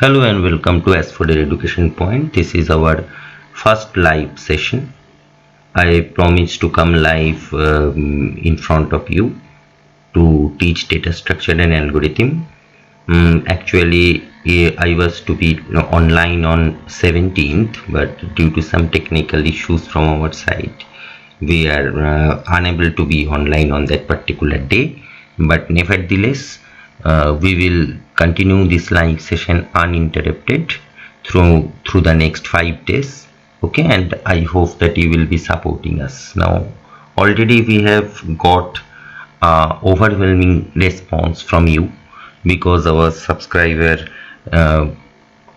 Hello and welcome to Asymptotic Education Point. This is our first live session. I promise to come live in front of you to teach data structure and algorithm. Actually, I was to be online on 17th, but due to some technical issues from our side, we are unable to be online on that particular day. But nevertheless, we will continue this live session uninterrupted through the next 5 days. Okay, and I hope that you will be supporting us. Now already we have got overwhelming response from you because our subscriber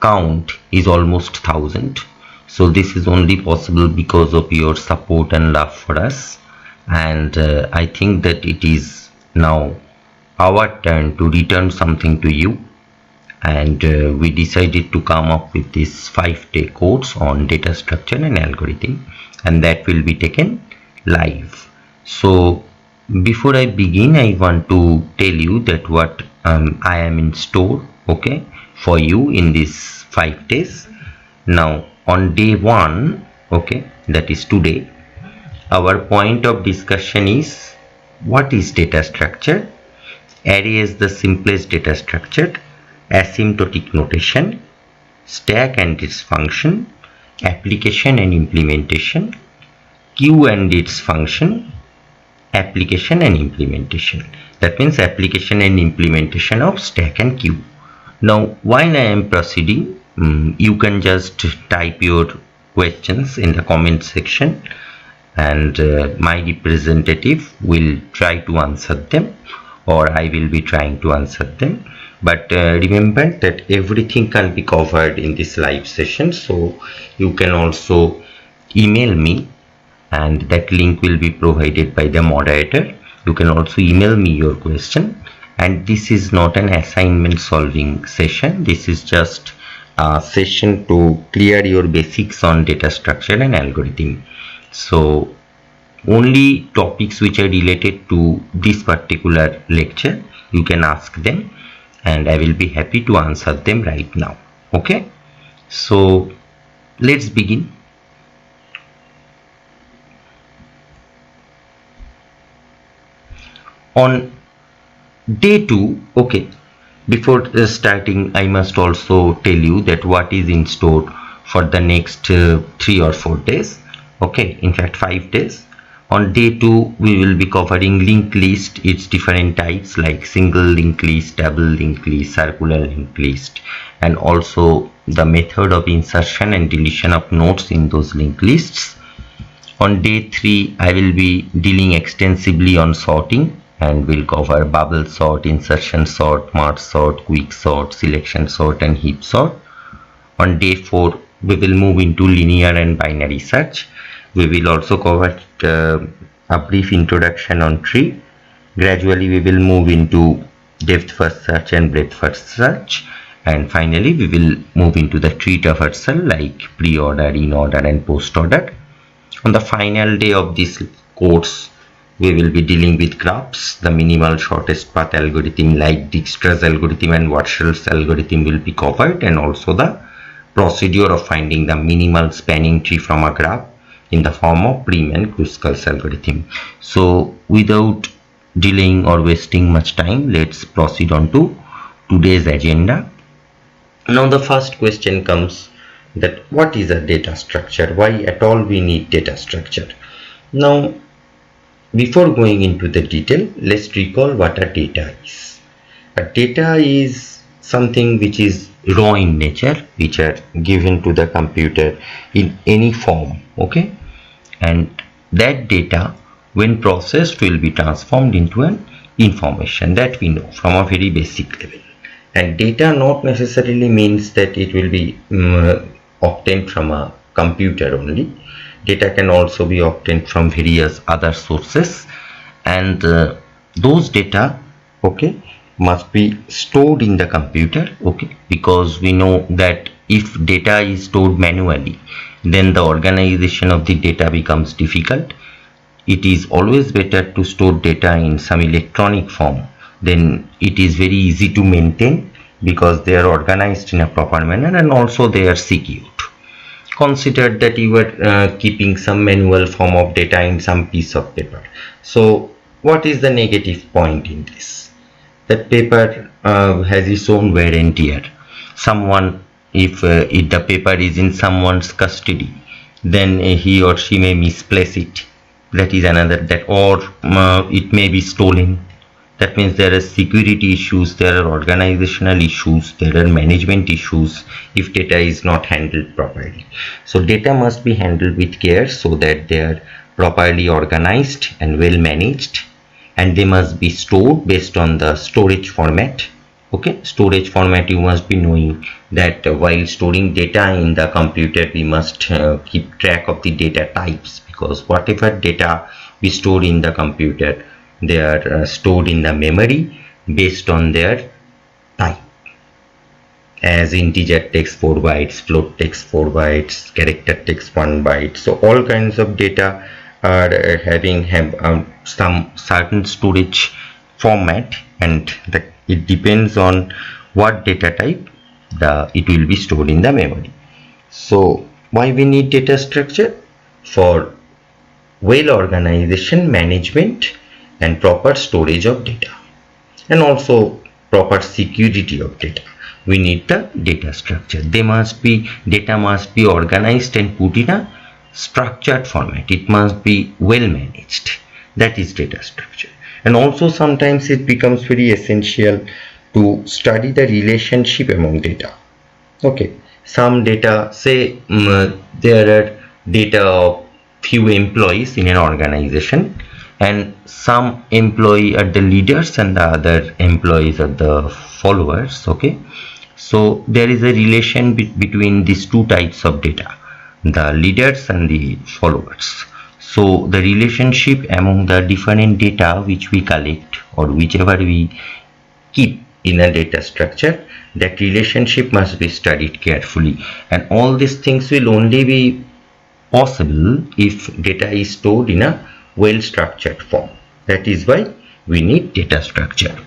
count is almost 1000. So this is only possible because of your support and love for us, and I think that it is now our turn to return something to you, and we decided to come up with this 5-day course on data structure and algorithm, and that will be taken live. So before I begin, I want to tell you that what I am in store, okay, for you in these 5 days. Now on day 1, okay, that is today, our point of discussion is what is data structure. Array is the simplest data structure, asymptotic notation, stack and its function, application and implementation, queue and its function, application and implementation. That means application and implementation of stack and queue. Now while I am proceeding, you can just type your questions in the comment section, and my representative will try to answer them, or I will be trying to answer them. But remember that everything can be covered in this live session, so you can also email me, and that link will be provided by the moderator. You can also email me your question, and this is not an assignment solving session. This is just a session to clear your basics on data structure and algorithm. So only topics which are related to this particular lecture you can ask them, and I will be happy to answer them right now. Okay, so let's begin. On day 2, okay, before starting I must also tell you that what is in store for the next 3 or 4 days, okay, in fact 5 days. On day 2 we will be covering linked list, its different types like single linked list, double linked list, circular linked list, and also the method of insertion and deletion of nodes in those linked lists. On day 3 I will be dealing extensively on sorting, and will cover bubble sort, insertion sort, merge sort, quick sort, selection sort, and heap sort. On day 4 we will move into linear and binary search. We will also cover a brief introduction on tree. Gradually we will move into depth first search and breadth first search, and finally we will move into the tree traversal like pre-order, in-order, and post-order. On the final day of this course we will be dealing with graphs. The minimal shortest path algorithm like Dijkstra's algorithm and Warshel's algorithm will be covered, and also the procedure of finding the minimal spanning tree from a graph in the form of Prim and Kruskal's algorithm. So without delaying or wasting much time, let's proceed on to today's agenda. Now the first question comes that what is a data structure? Why at all we need data structure? Now before going into the detail, let's recall what a data is. A data is something which is raw in nature, which are given to the computer in any form, okay, and that data when processed will be transformed into an information that we know from a very basic level. And data not necessarily means that it will be obtained from a computer only. Data can also be obtained from various other sources, and those data, okay, must be stored in the computer, okay, because we know that if data is stored manually, then the organization of the data becomes difficult. It is always better to store data in some electronic form, then it is very easy to maintain, because they are organized in a proper manner and also they are secured. Consider that you are keeping some manual form of data in some piece of paper. So what is the negative point in this? That paper has its own wear and tear. Someone, if the paper is in someone's custody, then he or she may misplace it. That is another, that, or it may be stolen. That means there are security issues, there are organizational issues, there are management issues if data is not handled properly. So data must be handled with care so that they are properly organized and well managed, and they must be stored based on the storage format. Okay, storage format, you must be knowing that while storing data in the computer, we must keep track of the data types, because whatever data we store in the computer, they are stored in the memory based on their type, as integer takes 4 bytes, float takes 4 bytes, character takes 1 byte. So all kinds of data are having some certain storage format, and it depends on what data type it will be stored in the memory. So why we need data structure? For well organization, management and proper storage of data, and also proper security of data. We need the data structure. Data must be organized and put in a structured format. It must be well managed. That is data structure. And also sometimes it becomes very essential to study the relationship among data. Okay, some data, say there are data of few employees in an organization, and some employee are the leaders and the other employees are the followers. Okay, so there is a relation between these two types of data, the leaders and the followers. So the relationship among the different data which we collect or whichever we keep in a data structure, that relationship must be studied carefully, and all these things will only be possible if data is stored in a well structured form. That is why we need data structure.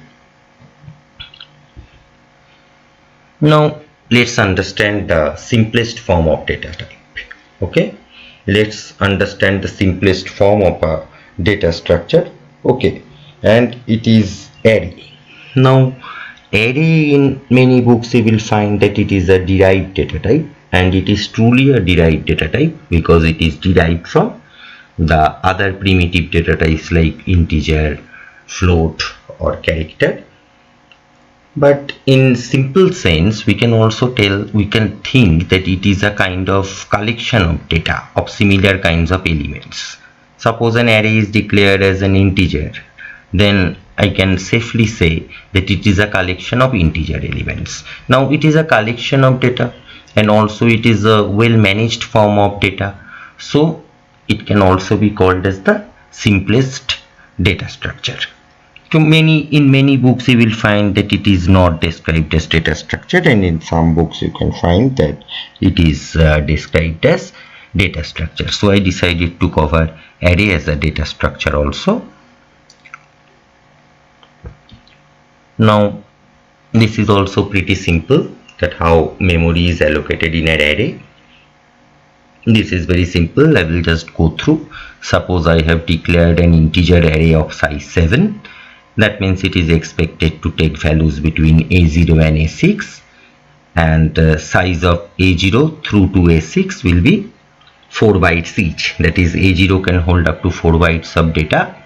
Now let's understand the simplest form of data type. Okay, let's understand the simplest form of a data structure. Okay, and it is array. Now array, in many books you will find that it is a derived data type, and it is truly a derived data type because it is derived from the other primitive data types like integer, float or character. But in simple sense, we can think that it is a kind of collection of data of similar kinds of elements. Suppose an array is declared as an integer, then I can safely say that it is a collection of integer elements. Now it is a collection of data, and also it is a well managed form of data, so it can also be called as the simplest data structure. In many books you will find that it is not described as data structure, and in some books you can find that it is described as data structure. So I decided to cover array as a data structure also. Now this is also pretty simple, that how memory is allocated in an array. This is very simple. I will just go through. Suppose I have declared an integer array of size 7. That means it is expected to take values between A0 and A6, and size of A0 through to A6 will be 4 bytes each. That is, A0 can hold up to 4 bytes of data,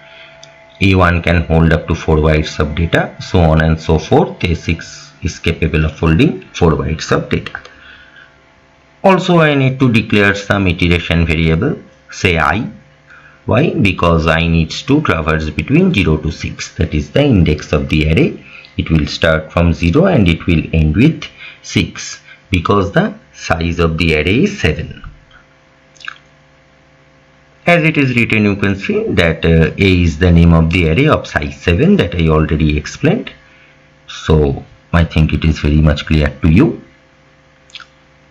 A1 can hold up to 4 bytes of data, so on and so forth. A6 is capable of holding 4 bytes of data. Also I need to declare some iteration variable, say I. Why? Because I needs to traverse between 0 to 6. That is the index of the array. It will start from 0 and it will end with 6, because the size of the array is 7. As it is written, you can see that A is the name of the array of size 7 that I already explained. So I think it is very much clear to you.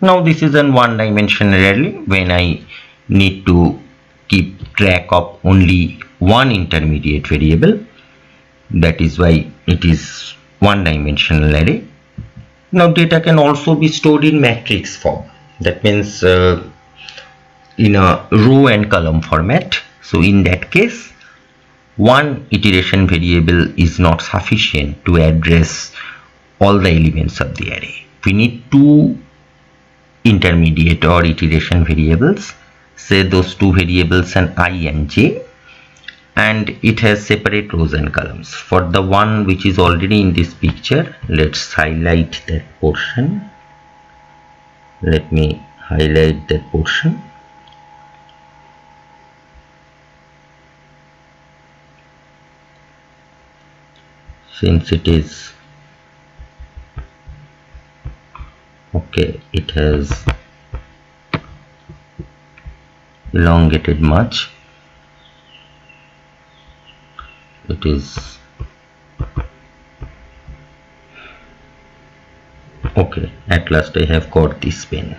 Now this is an one-dimensional array when I need to keep track of only one intermediate variable. That is why it is one-dimensional array. Now data can also be stored in matrix form. That means in a row and column format. So in that case, one iteration variable is not sufficient to address all the elements of the array. We need two intermediate or iteration variables. Say those two variables are I and j, and it has separate rows and columns. For the one which is already in this picture, let's highlight that portion. Let me highlight that portion. Since it is okay, it has elongated much. It is okay. At last I have got this pen.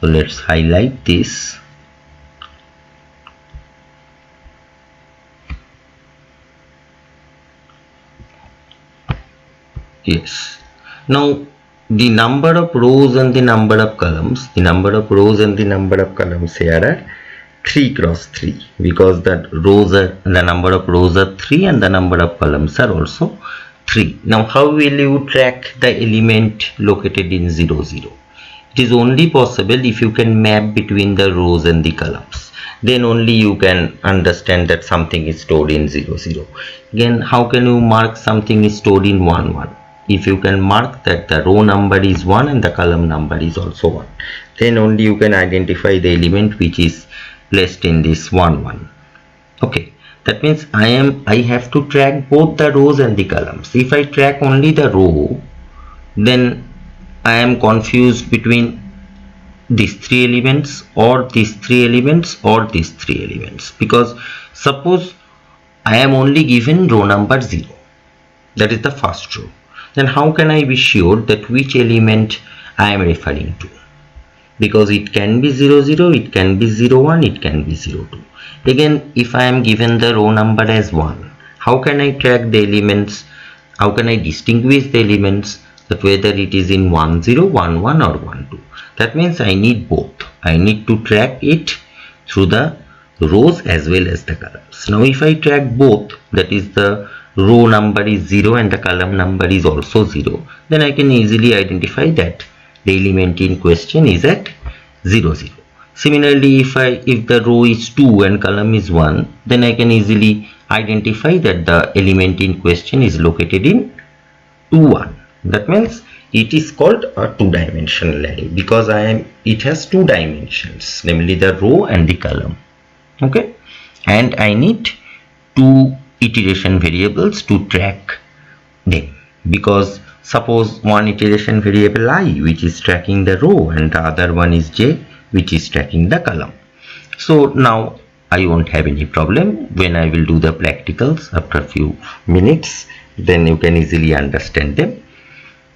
So let's highlight this. Yes. Now the number of rows and the number of columns, here are 3 cross 3, because the number of rows are 3 and the number of columns are also 3. Now how will you track the element located in 0 0? It is only possible if you can map between the rows and the columns. Then only you can understand that something is stored in 0 0. Again, how can you mark something is stored in 1 1? If you can mark that the row number is 1 and the column number is also 1, then only you can identify the element which is placed in this 1 1. Okay, that means I have to track both the rows and the columns. If I track only the row, then I am confused between these 3 elements or these 3 elements or these 3 elements, because suppose I am only given row number 0, that is the first row. Then how can I be sure that which element I am referring to? Because it can be 0 0, it can be 0 1, it can be 0 2. Again, if I am given the row number as 1, how can I track the elements? How can I distinguish the elements, that whether it is in 1 0, 1 1 or 1 2? That means I need both. I need to track it through the rows as well as the columns. Now if I track both, that is the row number is 0 and the column number is also 0, then I can easily identify that the element in question is at 0 0. Similarly, if the row is 2 and column is 1, then I can easily identify that the element in question is located in 2 1. That means it is called a two-dimensional array because it has 2 dimensions, namely the row and the column. Okay, and I need 2 iteration variables to track them, because suppose one iteration variable I which is tracking the row and the other one is j which is tracking the column. So now I won't have any problem when I will do the practicals after a few minutes, then you can easily understand them.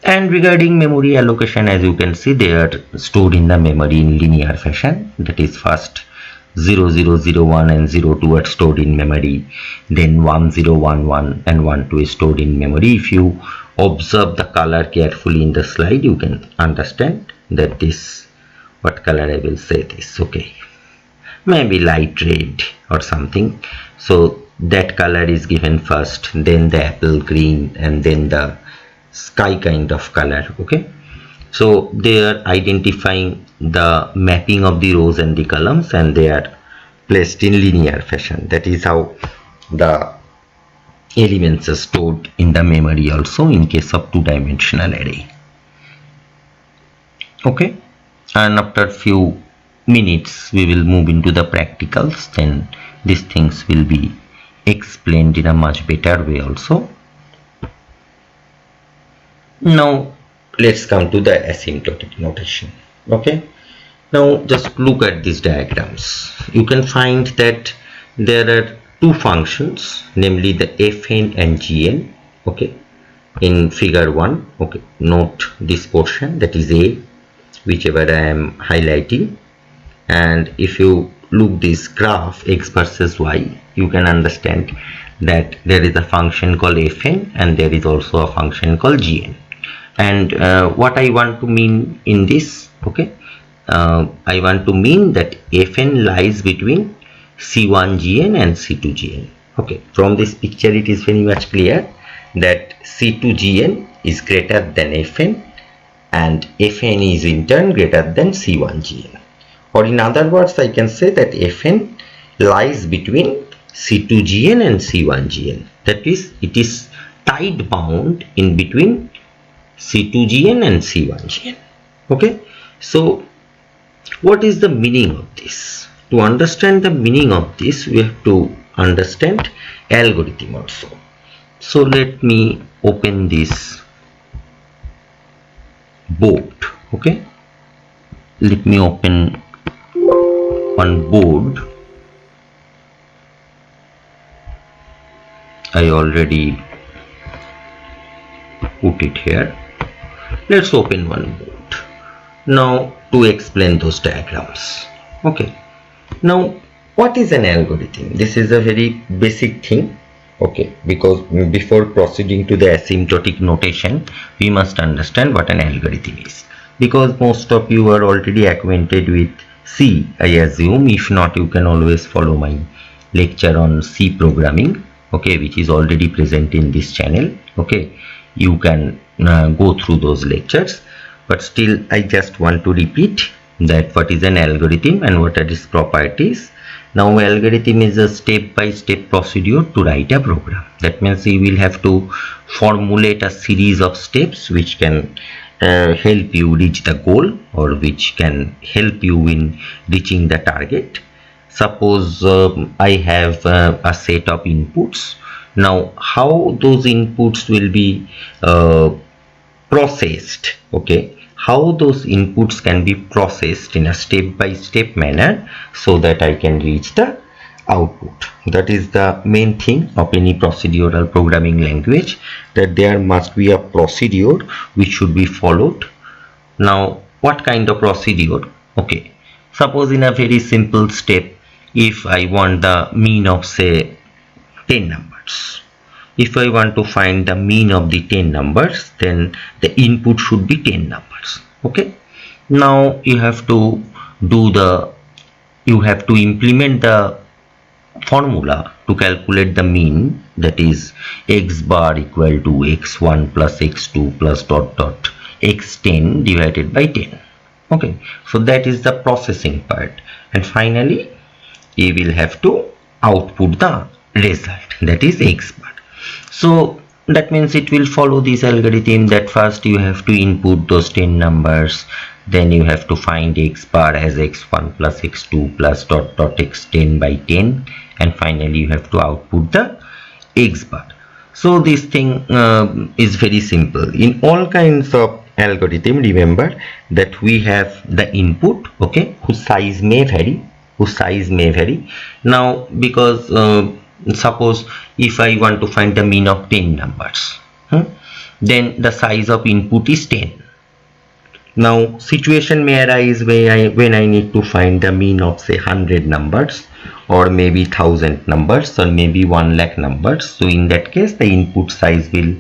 And regarding memory allocation, as you can see, they are stored in the memory in linear fashion. That is, first 0 0 0 1 and 0 2 are stored in memory, then 1 0 1 1 and 1 2 is stored in memory. If you observe the color carefully in the slide, you can understand that this, what color I will say this, okay, maybe light red or something. So that color is given first, then the apple green, and then the sky kind of color. Okay, so they are identifying the mapping of the rows and the columns, and they are placed in linear fashion. That is how the elements are stored in the memory also in case of two-dimensional array. Okay, and after few minutes we will move into the practicals, then these things will be explained in a much better way also. Now let's come to the asymptotic notation. Okay, now just look at these diagrams. You can find that there are 2 functions, namely the fn and gn. Okay, in figure 1. Okay, note this portion, that is a, whichever I am highlighting, and if you look this graph x versus y, you can understand that there is a function called fn and there is also a function called gn. And what I want to mean in this, okay, I want to mean that Fn lies between C1Gn and C2Gn. Okay, from this picture it is very much clear that C2Gn is greater than Fn and Fn is in turn greater than C1Gn. Or in other words, I can say that Fn lies between C2Gn and C1Gn. That is, it is tight bound in between C2Gn and C1Gn. Okay, so what is the meaning of this? To understand the meaning of this, we have to understand algorithm also. So let me open this board. Okay, let me open one board. I already put it here. Let's open one board now to explain those diagrams. Okay, now what is an algorithm? This is a very basic thing. Okay, because before proceeding to the asymptotic notation, we must understand what an algorithm is, because most of you are already acquainted with C, I assume. If not, you can always follow my lecture on C programming, okay, which is already present in this channel. Okay, you can go through those lectures, but still I just want to repeat that what is an algorithm and what are its properties. Now, algorithm is a step-by-step procedure to write a program. That means you will have to formulate a series of steps which can help you reach the goal, or which can help you in reaching the target. Suppose I have a set of inputs. Now, how those inputs will be processed? Okay, how those inputs can be processed in a step-by-step manner so that I can reach the output. That is the main thing of any procedural programming language, that there must be a procedure which should be followed. Now, what kind of procedure? Okay, suppose in a very simple step, if I want the mean of say 10 numbers, if I want to find the mean of the 10 numbers, then the input should be 10 numbers. Okay, now you have to implement the formula to calculate the mean, that is x bar equal to x1 plus x2 plus dot dot x10 divided by 10. Okay, so that is the processing part, and finally you will have to output the result, that is x bar. So that means it will follow this algorithm that first you have to input those 10 numbers, then you have to find x bar as x1 plus x2 plus dot dot x10 by 10, and finally you have to output the x bar. So this thing is very simple. In all kinds of algorithm, remember that we have the input, okay, whose size may vary. Now, because suppose if I want to find the mean of 10 numbers, then the size of input is 10. Now, situation may arise when I need to find the mean of say 100 numbers, or maybe 1000 numbers, or maybe 1 lakh numbers. So in that case, the input size will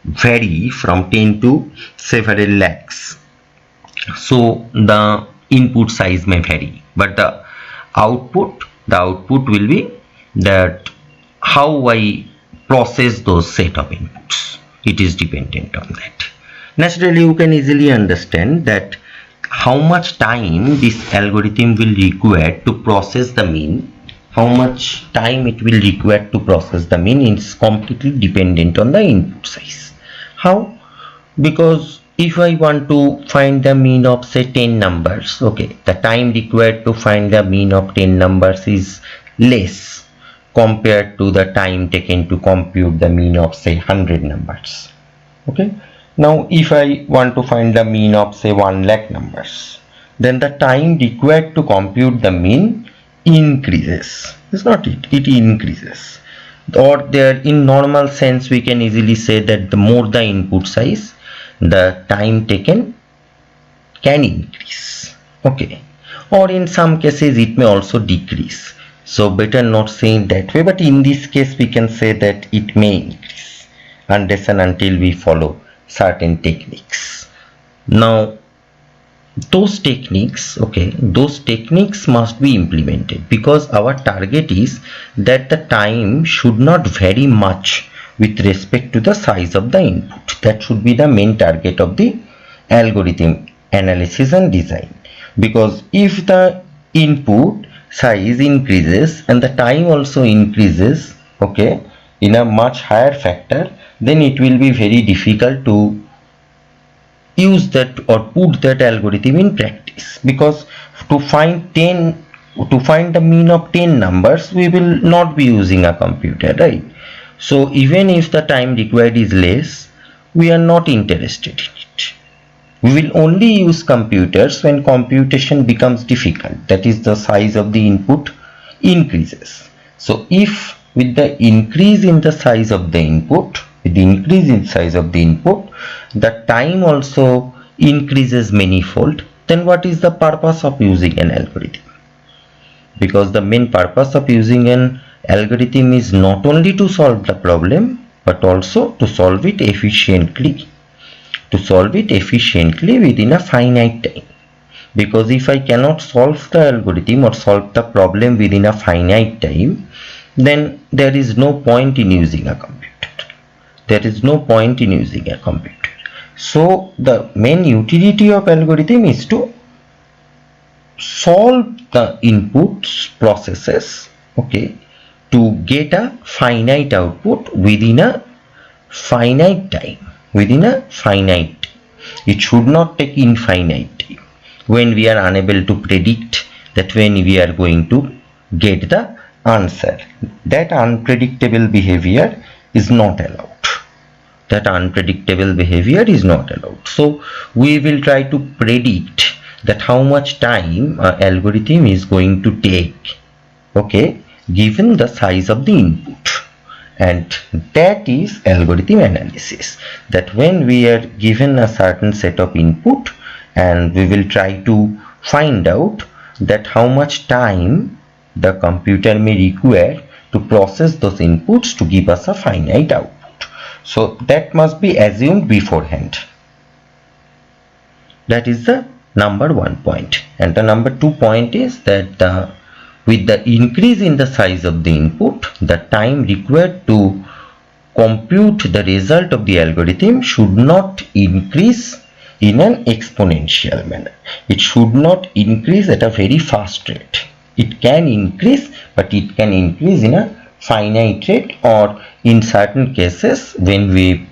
vary from 10 to several lakhs. So the input size may vary, but the output will be that how I process those set of inputs. It is dependent on that. Naturally, you can easily understand that how much time this algorithm will require to process the mean, how much time it will require to process the mean is completely dependent on the input size. How? Because if I want to find the mean of say 10 numbers, okay, the time required to find the mean of 10 numbers is less compared to the time taken to compute the mean of say 100 numbers. Okay, now if I want to find the mean of say 1 lakh numbers, then the time required to compute the mean increases. Is not it? It increases. Or there, in normal sense, we can easily say that the more the input size, the time taken can increase. Okay, or in some cases it may also decrease. So better not saying that way, but in this case we can say that it may increase unless and until we follow certain techniques. Now those techniques must be implemented, because our target is that the time should not vary much with respect to the size of the input. That should be the main target of the algorithm analysis and design, because if the input size increases and the time also increases, okay, in a much higher factor, then it will be very difficult to use that or put that algorithm in practice, because to find the mean of 10 numbers, we will not be using a computer, right? So even if the time required is less, we are not interested in it. We will only use computers when computation becomes difficult, that is, the size of the input increases. So if with the increase in the size of the input, the time also increases manifold, then what is the purpose of using an algorithm? Because the main purpose of using an algorithm is not only to solve the problem, but also to solve it efficiently. Within a finite time. Because if I cannot solve the algorithm or solve the problem within a finite time, then there is no point in using a computer. So the main utility of algorithm is to solve the inputs processes, okay, to get a finite output within a finite time. It should not take infinite time, when we are unable to predict that when we are going to get the answer. That unpredictable behavior is not allowed. So we will try to predict that how much time an algorithm is going to take, okay, given the size of the input. And that is algorithm analysis, that when we are given a certain set of input, and we will try to find out that how much time the computer may require to process those inputs to give us a finite output. So that must be assumed beforehand. That is the number 1 point. And the number 2 point is that with the increase in the size of the input, the time required to compute the result of the algorithm should not increase in an exponential manner. It should not increase at a very fast rate. It can increase, but it can increase in a finite rate, or in certain cases when we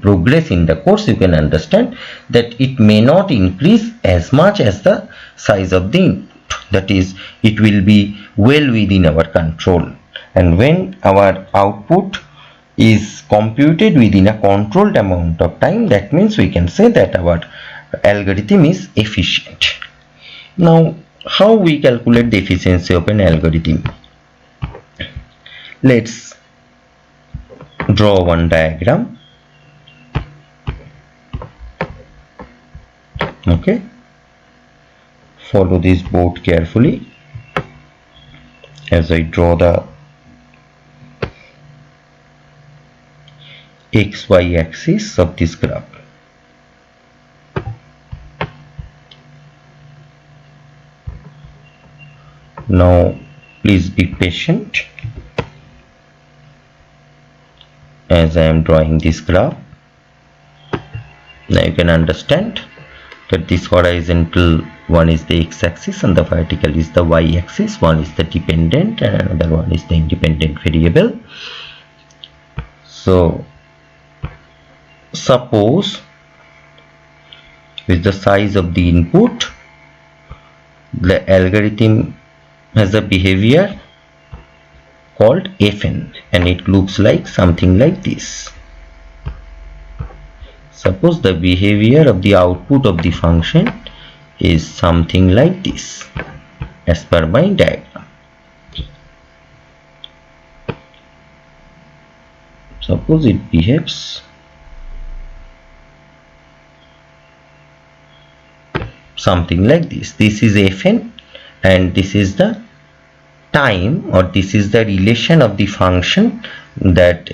progress in the course, you can understand that it may not increase as much as the size of the input. That is, it will be well within our control. And when our output is computed within a controlled amount of time, that means we can say that our algorithm is efficient. Now, how we calculate the efficiency of an algorithm? Let's draw one diagram. Okay, follow this board carefully as I draw the XY axis of this graph. Now please be patient as I am drawing this graph. Now you can understand that this horizontal one is the x-axis and the vertical is the y-axis. One is the dependent and another one is the independent variable. So suppose with the size of the input, the algorithm has a behavior called fn, and it looks like something like this. Suppose the behavior of the output of the function is something like this as per my diagram. Suppose it behaves something like this. This is fn and this is the time, or this is the relation of the function, that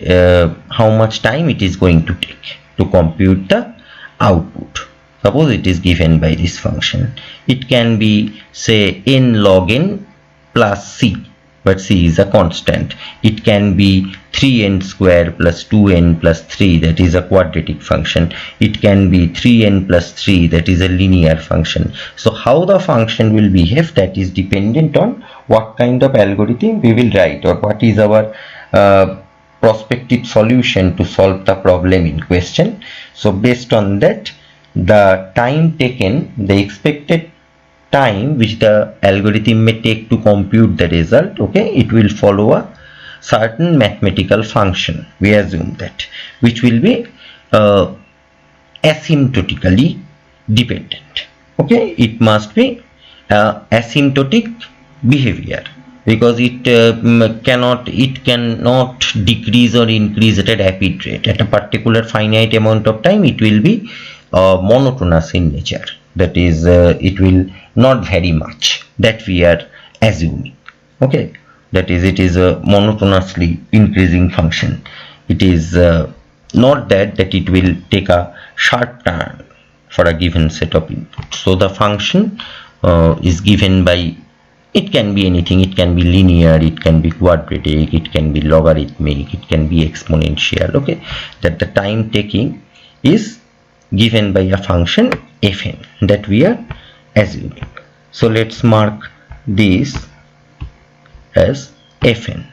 how much time it is going to take. to compute the output. Suppose it is given by this function. It can be say n log n plus c, but c is a constant. It can be 3n square plus 2n plus 3, that is a quadratic function. It can be 3n plus 3, that is a linear function. So how the function will behave, that is dependent on what kind of algorithm we will write, or what is our prospective solution to solve the problem in question. So based on that, the time taken, the expected time which the algorithm may take to compute the result, okay, it will follow a certain mathematical function, we assume that, which will be asymptotically dependent. Okay, it must be asymptotic behavior, because it cannot decrease or increase at a rapid rate. At a particular finite amount of time, it will be monotonous in nature, that is it will not vary much, that we are assuming. Okay, that is, it is a monotonously increasing function. It is not that it will take a sharp turn for a given set of inputs. So the function is given by, it can be anything. It can be linear, it can be quadratic, it can be logarithmic, it can be exponential. Okay, that the time taking is given by a function fn that we are assuming. So let's mark this as fn.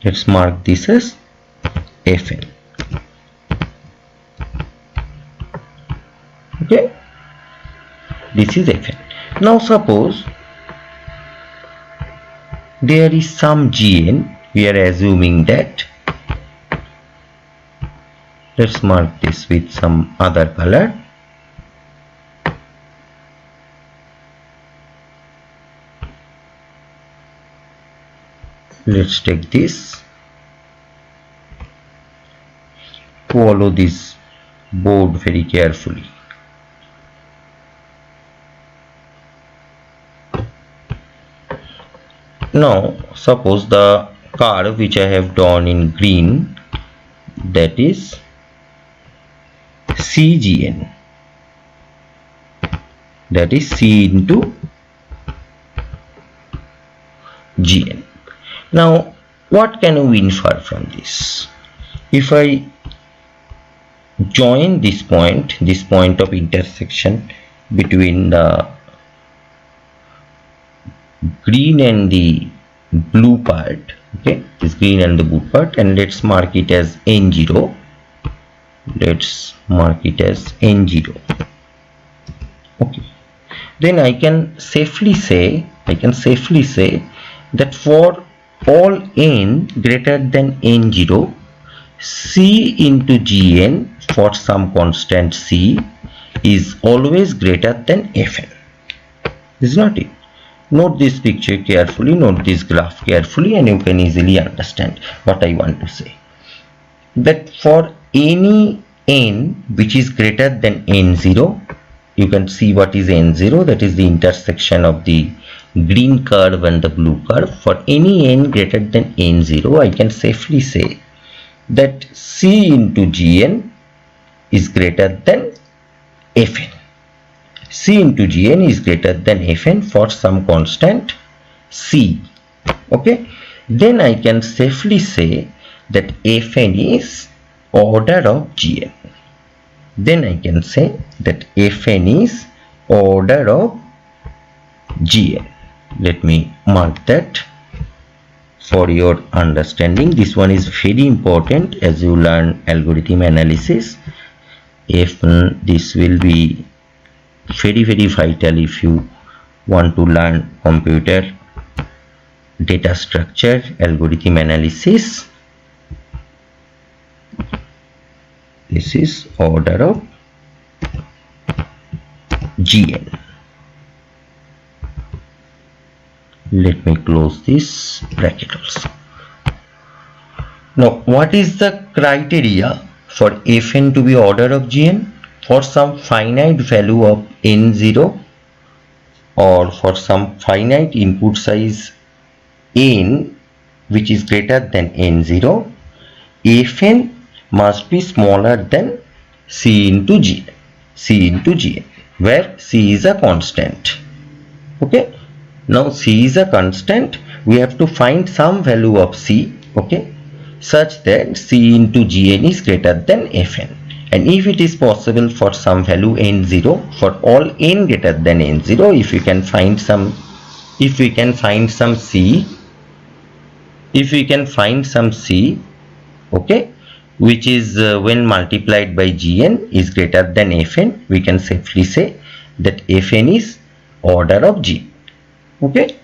Let's mark this as fn. Okay, this is fn. Now suppose there is some gn, we are assuming that, let's mark this with some other color. Let's take this, follow this board very carefully. Now suppose the curve which I have drawn in green, that is cgn, that is c into gn. Now what can we infer from this? If I join this point of intersection between the green and the blue part, okay, this green and the blue part, and let's mark it as n0. Let's mark it as n0. Okay, then I can safely say that for all n greater than n0, c into gn for some constant c is always greater than fn. Is not it? Note this picture carefully, note this graph carefully, and you can easily understand what I want to say. That for any n which is greater than n0, you can see what is n0, that is the intersection of the green curve and the blue curve. For any n greater than n0, I can safely say that c into gn is greater than fn. C into gn is greater than fn for some constant c. Okay, then I can safely say that fn is order of gn. Then I can say that fn is order of gn. Let me mark that for your understanding. This one is very important as you learn algorithm analysis. This will be very vital if you want to learn computer data structure, algorithm analysis. This is order of gn. Let me close this bracket also. Now what is the criteria for fn to be order of gn? For some finite value of n0 or for some finite input size n which is greater than n0, fn must be smaller than C into G, C into Gn, where C is a constant. Okay, now C is a constant, we have to find some value of C, okay, such that C into Gn is greater than Fn. And if it is possible for some value n0, for all n greater than n0, if we can find some C, okay, which is when multiplied by Gn is greater than Fn, we can safely say that Fn is order of G. Okay,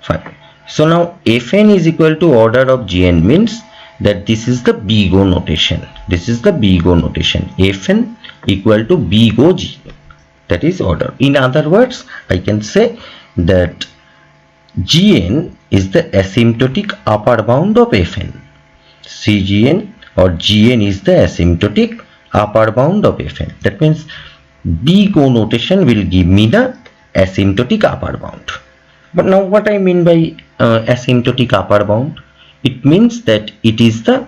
fine. So now Fn is equal to order of Gn means that this is the BGO notation. This is the BGO notation. Fn equal to BGO G. That is order. In other words, I can say that Gn is the asymptotic upper bound of Fn. Cgn or Gn is the asymptotic upper bound of Fn. That means BGO notation will give me the asymptotic upper bound. But now what I mean by asymptotic upper bound? It means that it is the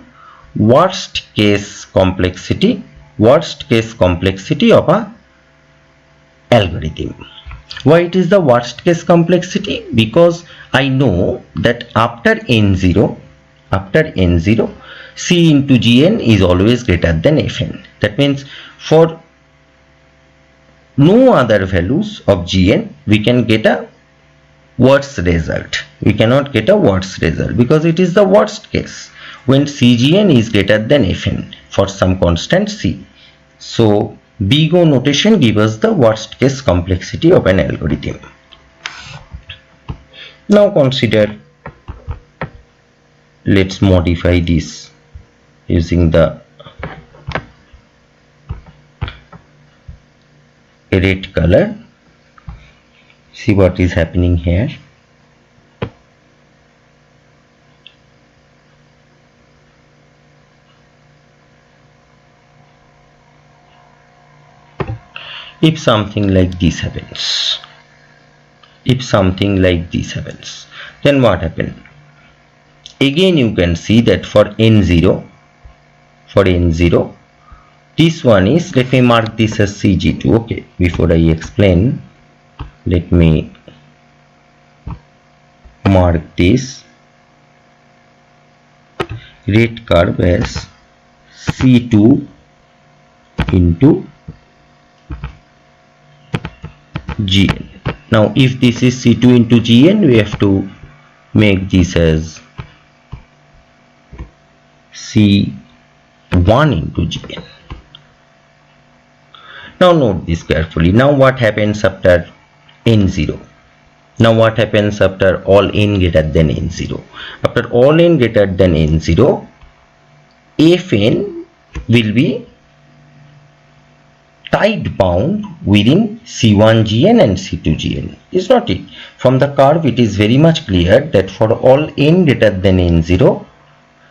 worst case complexity of a algorithm. Why it is the worst case complexity? Because I know that after n0 C into Gn is always greater than Fn. That means for no other values of Gn we can get a worse result. We cannot get a worse result because it is the worst case when Cgn is greater than Fn for some constant C. So BGO notation gives us the worst case complexity of an algorithm. Now consider, let's modify this using the red color. See what is happening here. If something like this happens, then what happens? Again you can see that for n0, this one is, let me mark this as Cg2. Okay, before I explain, let me mark this red curve as C2 into Gn. Now if this is C2 into Gn, we have to make this as C1 into Gn. Now note this carefully. Now what happens after n0? Now what happens after all n greater than n0? After all n greater than n0, Fn will be tight bound within C1Gn and C2Gn. Is not it? From the curve it is very much clear that for all n greater than n0,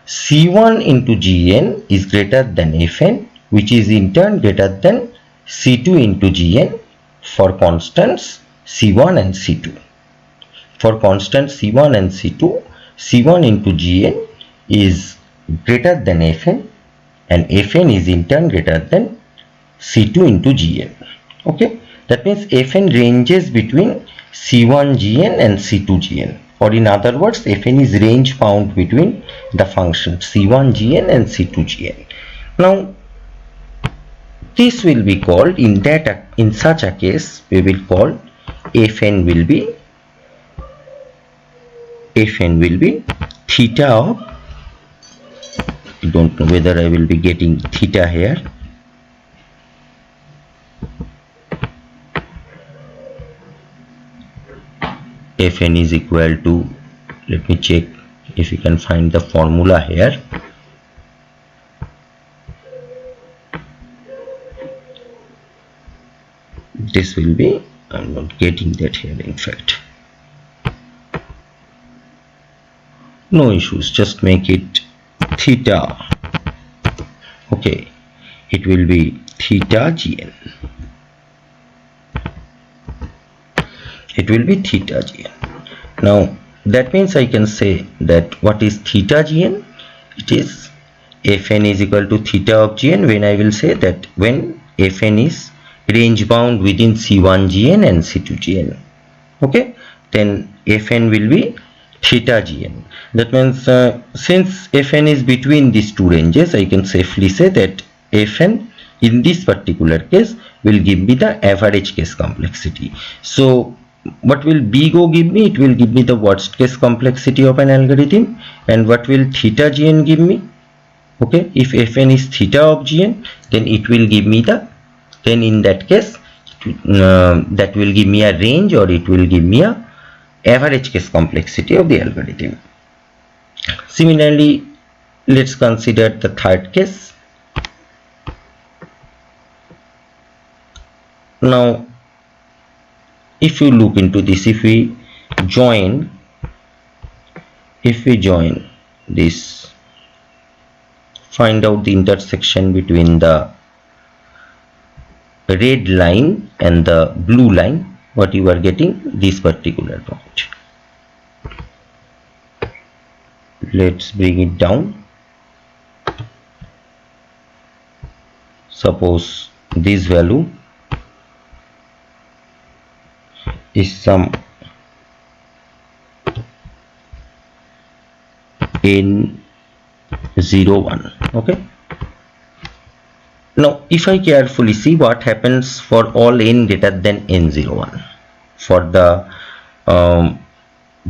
C1 into Gn is greater than Fn, which is in turn greater than C2 into Gn for constants C1 and C2. For constant C1 and C2, C1 into Gn is greater than Fn and Fn is in turn greater than C2 into Gn. Okay, that means Fn ranges between C1Gn and C2Gn, or in other words, Fn is range bound between the function C1Gn and C2Gn. Now this will be called, in such a case we will call Fn will be theta of, I don't know whether I will be getting theta here. Fn is equal to, let me check if you can find the formula here. This will be, I'm not getting that here, in fact. No issues, just make it theta. Okay, it will be theta Gn. It will be theta Gn. Now that means I can say that what is theta Gn? It is Fn is equal to theta of Gn, when I will say that when Fn is range bound within C1 Gn and C2 Gn. Okay, then Fn will be theta Gn. That means since Fn is between these two ranges, I can safely say that Fn in this particular case will give me the average case complexity. So what will BGO give me? It will give me the worst case complexity of an algorithm. And what will theta Gn give me? Okay, if Fn is theta of Gn, then it will give me the, then in that case that will give me a range, or it will give me a average case complexity of the algorithm. Similarly, let's consider the third case. Now if you look into this, if we join this, find out the intersection between the red line and the blue line, what you are getting, this particular point. Let's bring it down. Suppose this value is some n01. Okay, now if I carefully see what happens for all n greater than n01 for the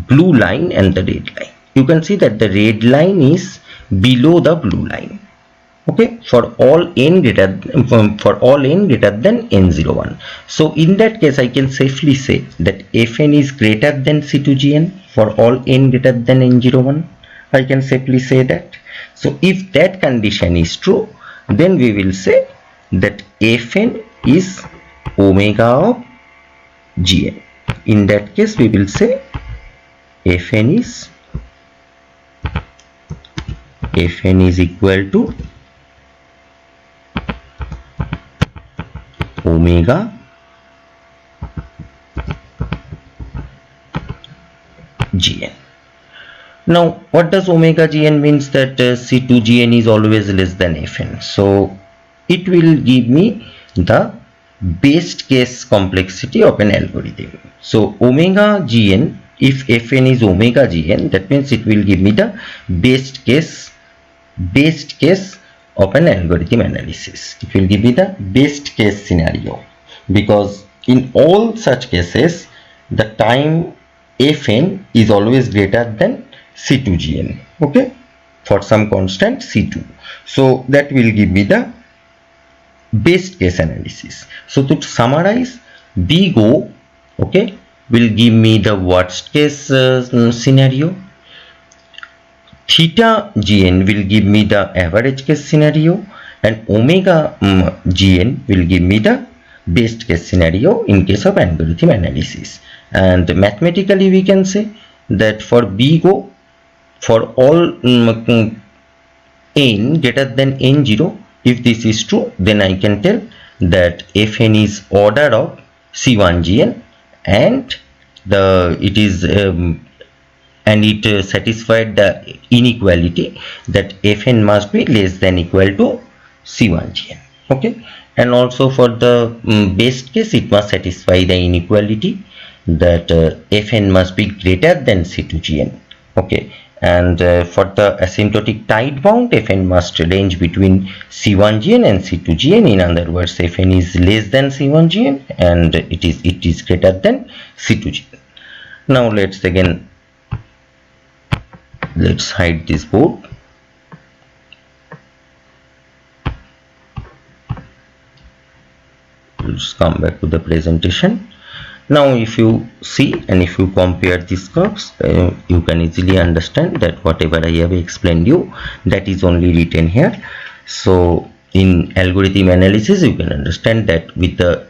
blue line and the red line, you can see that the red line is below the blue line. Okay, for all n greater than n01. So in that case, I can safely say that Fn is greater than C2Gn for all n greater than n01. I can safely say that. So if that condition is true, then we will say that Fn is omega of Gn. In that case, we will say Fn is equal to omega Gn. Now what does omega Gn means? That C2Gn is always less than Fn. So it will give me the best case complexity of an algorithm. So omega Gn, if Fn is omega Gn, that means it will give me the best case of an algorithm analysis. It will give me the best case scenario, because in all such cases the time Fn is always greater than C2Gn, okay, for some constant C2. So that will give me the best case analysis. So to summarize, BGO, okay, will give me the worst case scenario. Theta Gn will give me the average case scenario, and omega Gn will give me the best case scenario in case of algorithm analysis. And mathematically we can say that for BGO, for all n greater than n0, if this is true, then I can tell that Fn is order of C1Gn, and it satisfied the inequality that Fn must be less than equal to C1Gn. Okay, and also for the best case, it must satisfy the inequality that Fn must be greater than C2Gn. Okay, and for the asymptotic tight bound, Fn must range between C1Gn and C2Gn. In other words, Fn is less than C1Gn and it is greater than C2Gn. Now let's hide this board. Let's come back to the presentation. Now if you see and if you compare these curves, you can easily understand that whatever I have explained you, that is only written here. So in algorithm analysis, you can understand that with the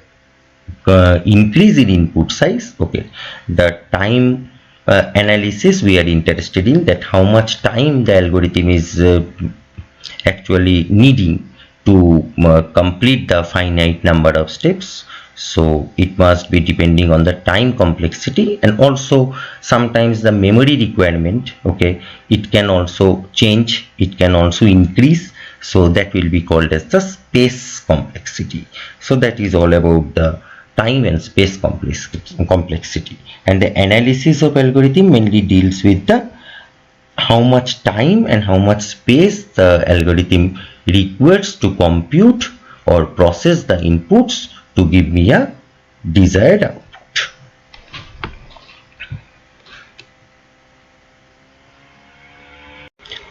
increase in input size, okay, the time analysis we are interested in, that how much time the algorithm is actually needing to complete the finite number of steps. So it must be depending on the time complexity, and also sometimes the memory requirement, okay, it can also change, it can also increase So that will be called as the space complexity. So that is all about the time and space complexity. And the analysis of algorithm mainly deals with the how much time and how much space the algorithm requires to compute or process the inputs to give me a desired output.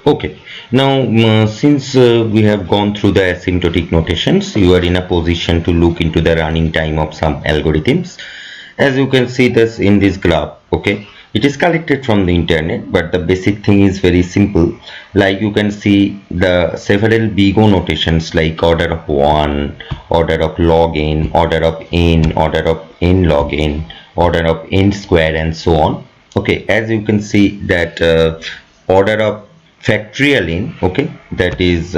Okay, now since we have gone through the asymptotic notations, you are in a position to look into the running time of some algorithms. As you can see this in this graph, okay, it is collected from the internet, but the basic thing is very simple. Like you can see the several big O notations like order of 1, order of log n, order of n log n, order of n square, and so on. Okay, as you can see that order of factorial n, okay, that is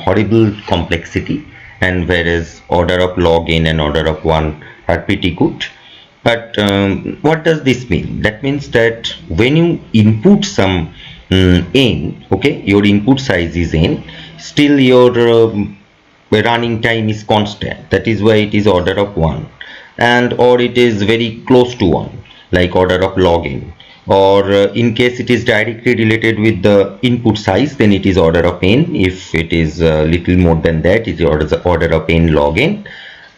horrible complexity, and whereas order of log n and order of 1 are pretty good. But what does this mean? That means that when you input some n, okay, your input size is n, still your running time is constant. That is why it is order of 1, and or it is very close to 1, like order of log n. Or in case it is directly related with the input size, then it is order of n. If it is little more than that, it is order of n log n.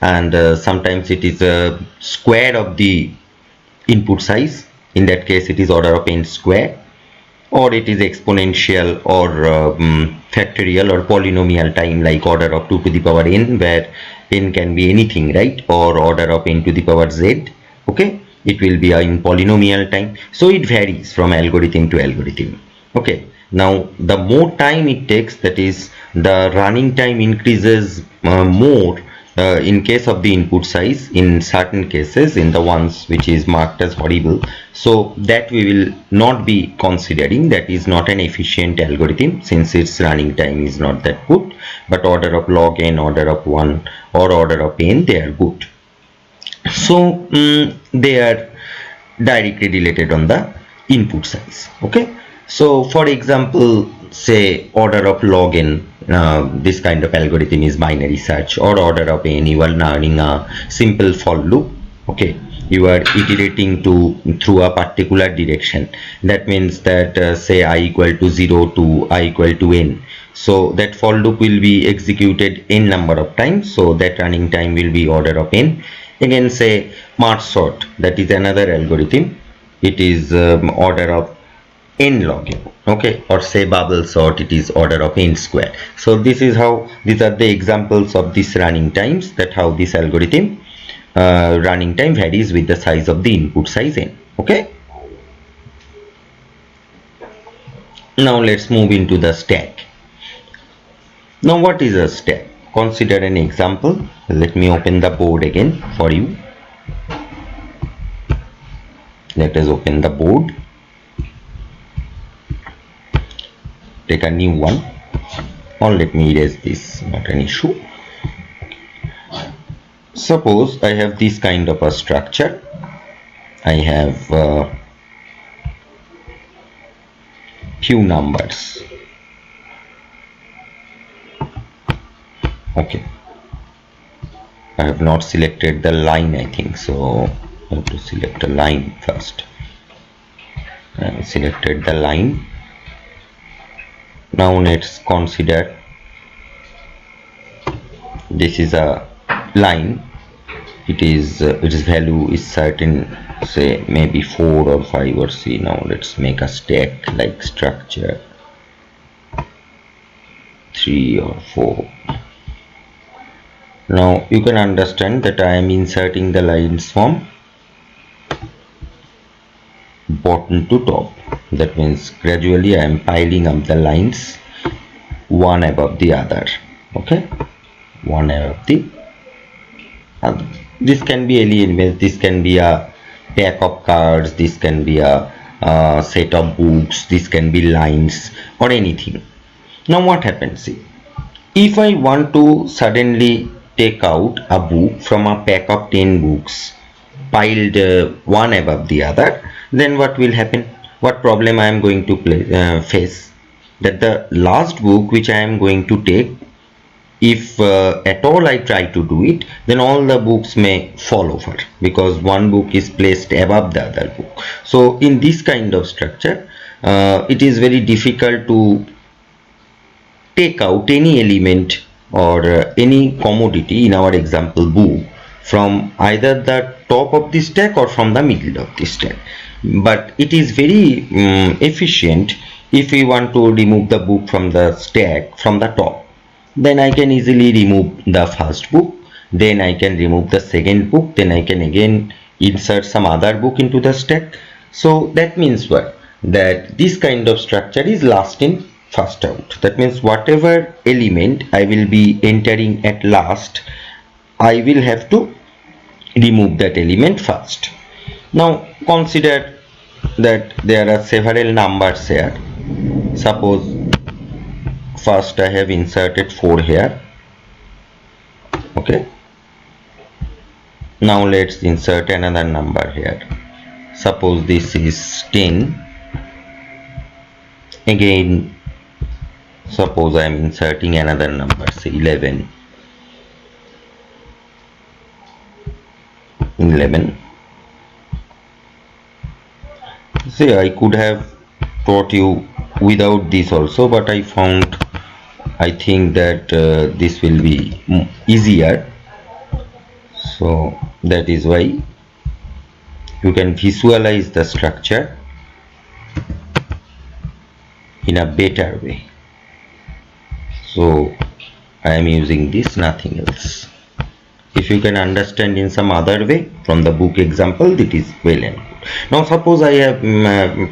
And sometimes it is a square of the input size. In that case, it is order of n square, or it is exponential or factorial or polynomial time, like order of 2 to the power n, where n can be anything, right? Or order of n to the power z, okay, it will be in polynomial time. So it varies from algorithm to algorithm. Okay, now the more time it takes, that is the running time increases more in case of the input size, in certain cases, in the ones which is marked as horrible. So that we will not be considering. That is not an efficient algorithm, since its running time is not that good. But order of log n, order of 1, or order of n, they are good. So they are directly related on the input size. Okay, so for example, say order of log n, this kind of algorithm is binary search, or order of n, you are learning a simple for loop. Okay, you are iterating through a particular direction. That means that say I equal to 0 to I equal to n. So that for loop will be executed n number of times, so that running time will be order of n. Again, say merge sort, that is another algorithm. It is order of n log n, okay, or say bubble sort, it is order of n square. So this is how, these are the examples of these running times, that how this algorithm running time varies with the size of the input size n. Okay, now let's move into the stack. Now what is a stack? Consider an example. Let me open the board again for you. Let us open the board. Take a new one, or let me erase this, not an issue. Suppose I have this kind of a structure. I have few numbers. Okay, I have not selected the line, I think so. I have to select a line first. I have selected the line. Now let's consider this is a line. Its value is certain, say maybe 4 or 5 or c. Now let's make a stack like structure 3 or 4. Now you can understand that I am inserting the lines from bottom to top. That means gradually I am piling up the lines one above the other. Okay, one above the other. This can be any image. This can be a pack of cards. This can be a set of books. This can be lines or anything. Now what happens? See, if I want to suddenly take out a book from a pack of 10 books piled one above the other, then what will happen? What problem I am going to face? that the last book which I am going to take, if at all I try to do it, then all the books may fall over because one book is placed above the other book. So in this kind of structure, it is very difficult to take out any element or any commodity, in our example book, from either the top of the stack or from the middle of the stack. But it is very efficient if we want to remove the book from the stack from the top. Then I can easily remove the first book, then I can remove the second book, then I can again insert some other book into the stack. So that means what? That this kind of structure is last in first out. That means whatever element I will be entering at last, I will have to remove that element first. Now consider that there are several numbers here. Suppose first I have inserted 4 here. Okay, now let's insert another number here. Suppose this is 10. Again, suppose I am inserting another number, say 11. See, I could have taught you without this also, but I think that this will be easier. So that is why you can visualize the structure in a better way. So I am using this, nothing else. If you can understand in some other way from the book example, that is well and good. Now suppose I have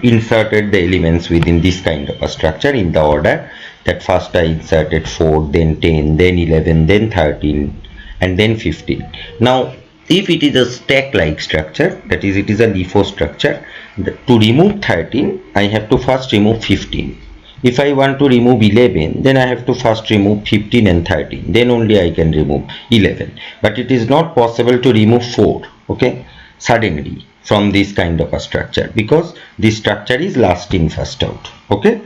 inserted the elements within this kind of a structure in the order that first I inserted 4, then 10, then 11, then 13 and then 15. Now if it is a stack like structure, that is it is a LIFO structure, to remove 13 I have to first remove 15. If I want to remove 11, then I have to first remove 15 and 13, then only I can remove 11. But it is not possible to remove 4, okay, suddenly from this kind of a structure, because this structure is last in first out. Okay.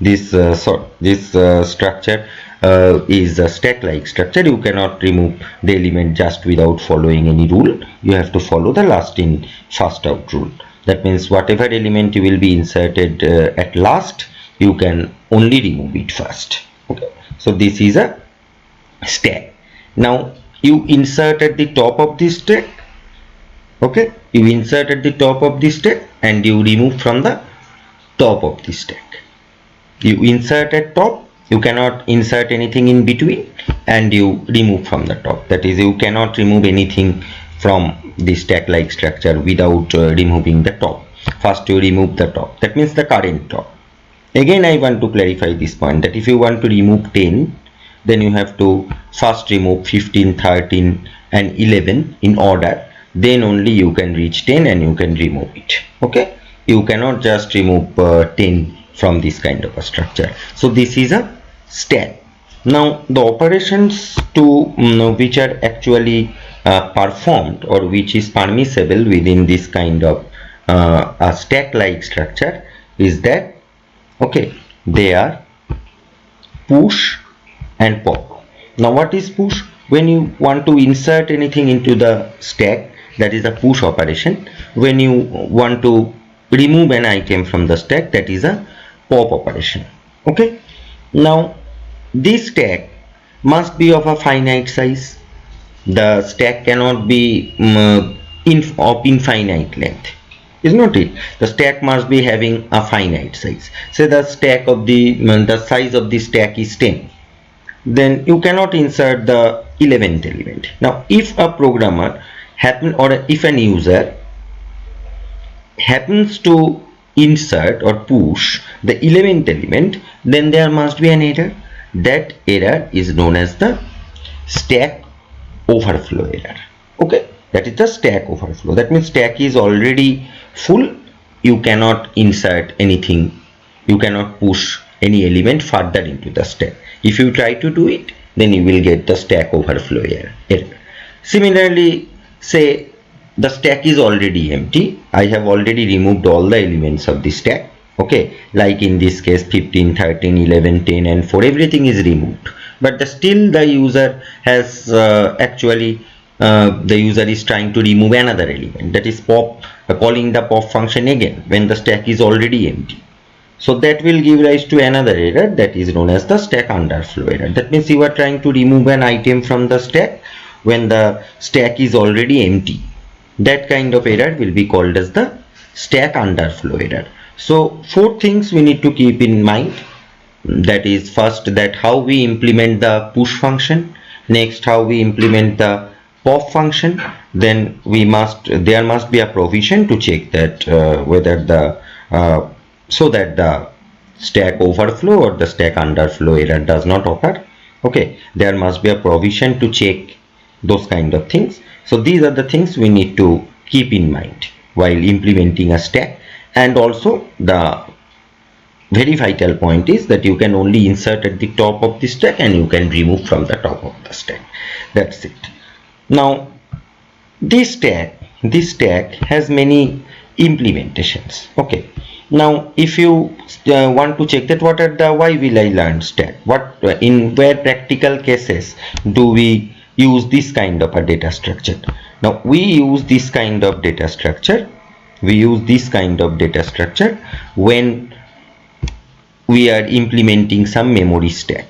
This structure is a stack like structure. You cannot remove the element just without following any rule. You have to follow the last in first out rule. That means whatever element you will be inserted at last, you can only remove it first. Okay. So this is a stack. Now you insert at the top of this stack. Okay, you insert at the top of the stack and you remove from the top of the stack. You insert at top, you cannot insert anything in between, and you remove from the top. That is, you cannot remove anything from the stack like structure without removing the top. First you remove the top, that means the current top. Again I want to clarify this point, that if you want to remove 10, then you have to first remove 15, 13 and 11 in order, then only you can reach 10 and you can remove it. Okay, you cannot just remove 10 from this kind of a structure. So this is a stack. Now the operations to which are actually performed, or which is permissible within this kind of a stack like structure, is that, okay, they are push and pop. Now what is push? When you want to insert anything into the stack, that is a push operation. When you want to remove an item from the stack, that is a pop operation. Okay. Now this stack must be of a finite size. The stack cannot be of infinite length, is not it? The stack must be having a finite size. Say the stack of the size of the stack is 10, then you cannot insert the 11th element. Now if a programmer if an user happens to insert or push the 11th element, then there must be an error. That error is known as the stack overflow error. Okay, that is the stack overflow. That means stack is already full, you cannot insert anything, you cannot push any element further into the stack. If you try to do it, then you will get the stack overflow error. Similarly, say the stack is already empty, I have already removed all the elements of the stack, Okay, like in this case 15, 13, 11, 10 and 4, everything is removed, but still the user has the user is trying to remove another element, that is pop, calling the pop function again when the stack is already empty. So that will give rise to another error that is known as the stack underflow error. That means you are trying to remove an item from the stack when the stack is already empty. That kind of error will be called as the stack underflow error. So 4 things we need to keep in mind. That is, first, that how we implement the push function, next how we implement the pop function, then there must be a provision to check that whether the so that the stack overflow or the stack underflow error does not occur. Okay, there must be a provision to check those kind of things. So these are the things we need to keep in mind while implementing a stack. And also the very vital point is that you can only insert at the top of the stack and you can remove from the top of the stack. That's it. Now this stack has many implementations. Okay, now if you want to check that what are the why will I learn stack, what in where practical cases do we use this kind of a data structure. Now we use this kind of data structure when we are implementing some memory stack,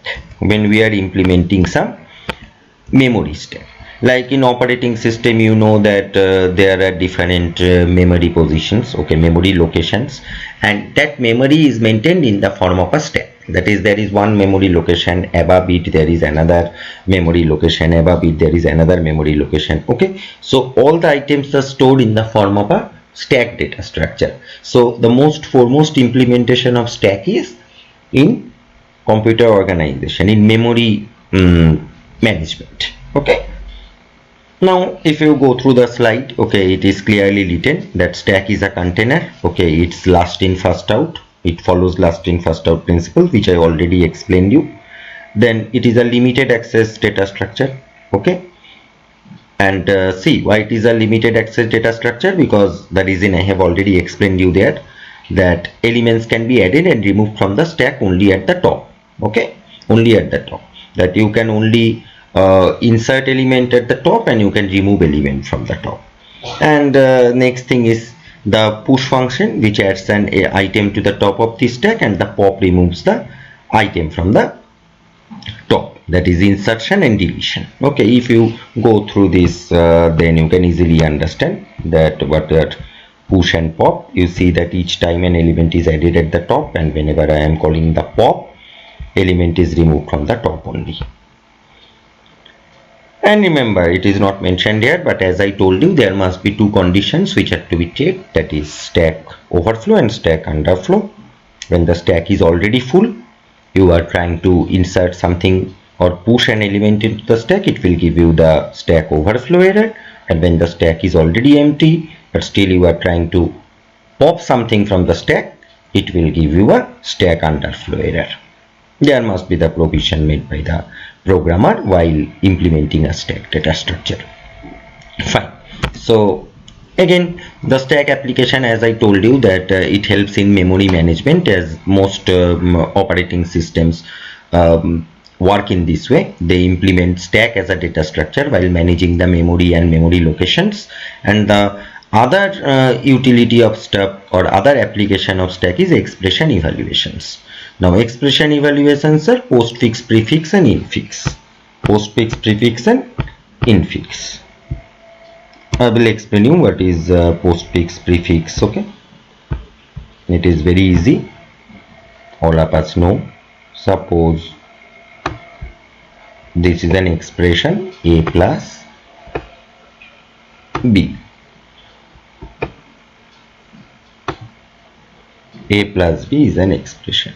like in operating system, you know that there are different memory positions, okay, memory locations, and that memory is maintained in the form of a stack. That is, there is one memory location, above it there is another memory location, above it there is another memory location. Okay, so all the items are stored in the form of a stack data structure. So the foremost implementation of stack is in computer organization, in memory management. Okay, now if you go through the slide, okay, it is clearly written that stack is a container. Okay, it's last in first out, it follows last in first out principle, which I already explained you. Then it is a limited access data structure. Okay, and see why it is a limited access data structure, because the reason I have already explained you there, that elements can be added and removed from the stack only at the top. Okay, only at the top, that you can only insert element at the top and you can remove element from the top. And next thing is the push function, which adds an item to the top of the stack, and the pop removes the item from the top, that is insertion and deletion. Okay, if you go through this then you can easily understand that what that push and pop. You see that each time an element is added at the top, and whenever I am calling the pop, element is removed from the top only. And remember, it is not mentioned here, but as I told you, there must be 2 conditions which have to be checked, that is stack overflow and stack underflow. When the stack is already full, you are trying to insert something or push an element into the stack, it will give you the stack overflow error. And when the stack is already empty but still you are trying to pop something from the stack, it will give you a stack underflow error. There must be the provision made by the programmer while implementing a stack data structure. Fine. So again, the stack application, as I told you, that it helps in memory management, as most operating systems work in this way. They implement stack as a data structure while managing the memory and memory locations. And the other utility of stack or other application of stack is expression evaluations. Now expression evaluations are postfix, prefix and infix. Postfix, prefix and infix. I will explain you what is postfix, prefix. Okay, it is very easy, all of us know. Suppose this is an expression a plus b. A plus b is an expression.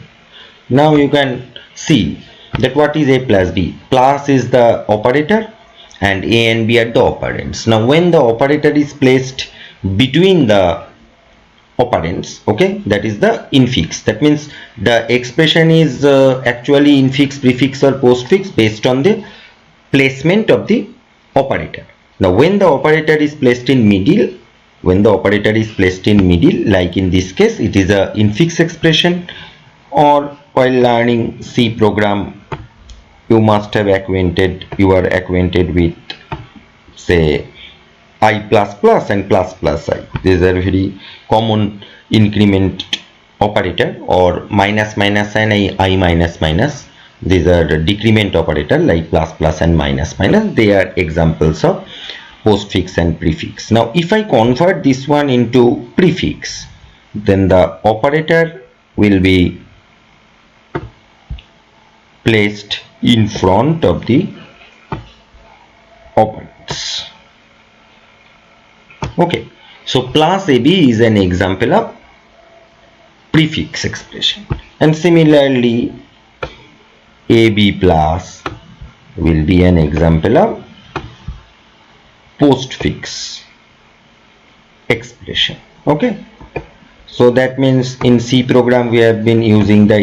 Now you can see that what is a plus b. Plus is the operator and a and b are the operands. Now when the operator is placed between the operands, okay, that is the infix. That means the expression is actually infix, prefix or postfix based on the placement of the operator. Now when the operator is placed in middle, when the operator is placed in middle, like in this case it is a infix expression, or while learning C program you are acquainted with, say, I++ and ++i. These are very common increment operator, or minus minus and I minus minus. These are the decrement operator like plus and minus minus. They are examples of postfix and prefix. Now if I convert this one into prefix, then the operator will be placed in front of the operands. Okay, so plus AB is an example of prefix expression, and similarly AB plus will be an example of postfix expression. Okay, so that means in C program we have been using the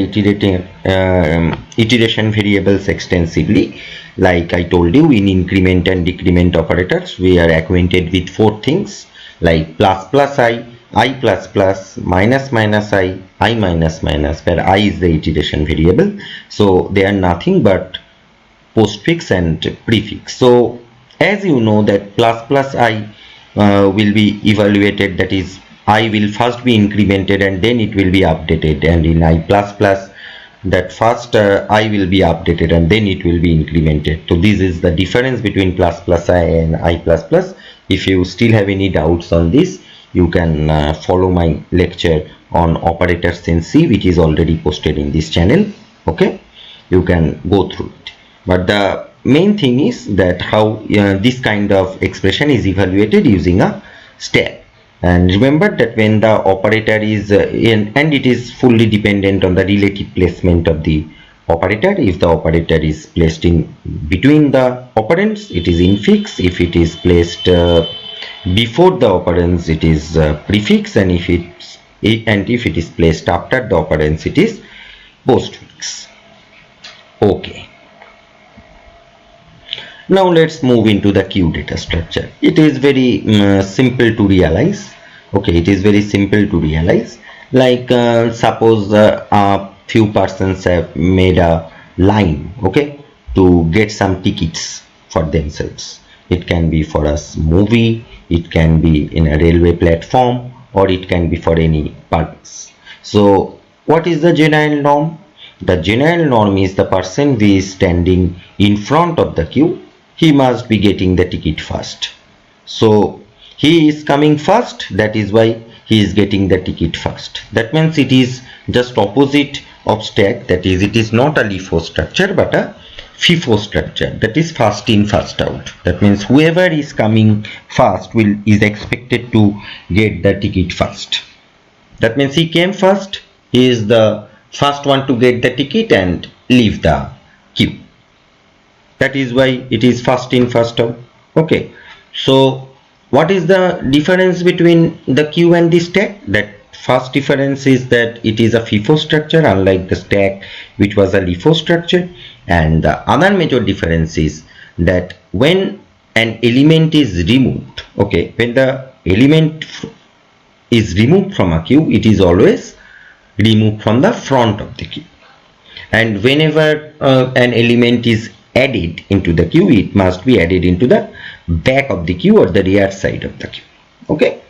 iteration variables extensively. Like I told you, in increment and decrement operators we are acquainted with 4 things like ++i, I++, -i, I minus, where I is the iteration variable. So they are nothing but postfix and prefix. So as you know that ++i will be evaluated, that is I will first be incremented and then it will be updated, and in I++ that first I will be updated and then it will be incremented. So this is the difference between ++i and I++. If you still have any doubts on this, you can follow my lecture on operators in C, which is already posted in this channel. Okay, you can go through it. But the main thing is that how this kind of expression is evaluated using a stack. And remember that when the operator is and it is fully dependent on the relative placement of the operator. If the operator is placed in between the operands, it is infix. If it is placed before the operands, it is prefix, and if it is placed after the operands, it is postfix. Okay. Now let's move into the queue data structure. It is very simple to realize. Okay, it is very simple to realize. Like suppose a few persons have made a line, okay, to get some tickets for themselves. It can be for a movie, it can be in a railway platform, or it can be for any purpose. So what is the general norm? The general norm is the person who is standing in front of the queue, he must be getting the ticket first. So he is coming first, that is why he is getting the ticket first. That means it is just opposite of stack, that is it is not a LIFO structure but a FIFO structure, that is first in first out. That means whoever is coming first is expected to get the ticket first. That means he came first, he is the first one to get the ticket and leave the queue. That is why it is first in first out. Okay, so what is the difference between the queue and the stack? That first difference is that it is a FIFO structure, unlike the stack which was a LIFO structure. And the other major difference is that when an element is removed, okay, when the element is removed from a queue, it is always removed from the front of the queue, and whenever an element is added into the queue, it must be added into the back of the queue or the rear side of the queue. Okay,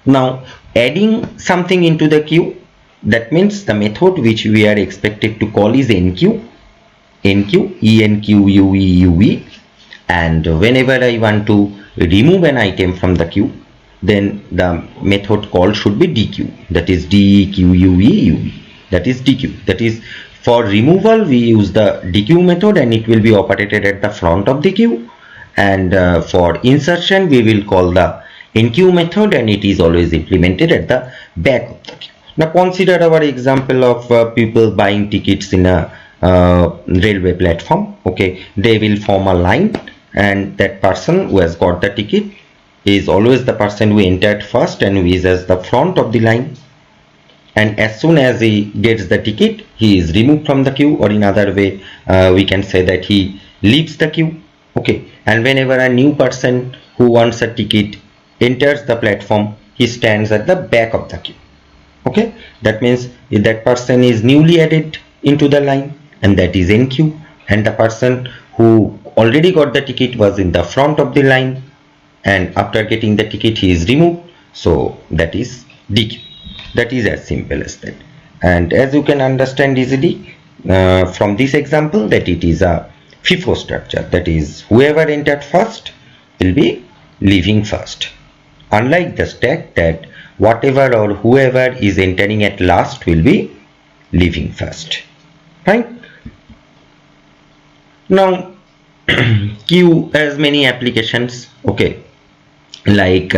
now adding something into the queue, that means the method which we are expected to call is enqueue, enqueue, and whenever I want to remove an item from the queue, then the method called should be dequeue, that is dequeue, that is dequeue. That is, for removal we use the dequeue method and it will be operated at the front of the queue, and for insertion we will call the enqueue method and it is always implemented at the back of the queue. Now consider our example of people buying tickets in a railway platform. Okay, they will form a line, and that person who has got the ticket is always the person who entered first and who is at the front of the line. And as soon as he gets the ticket, he is removed from the queue, or in other way we can say that he leaves the queue. Okay, and whenever a new person who wants a ticket enters the platform, he stands at the back of the queue. Okay, that means if that person is newly added into the line, and that is NQ, and the person who already got the ticket was in the front of the line, and after getting the ticket he is removed, so that is DQ. That is as simple as that. And as you can understand easily from this example, that it is a FIFO structure, that is whoever entered first will be leaving first, unlike the stack that whatever or whoever is entering at last will be leaving first. Right? Now queue has many applications. Okay, like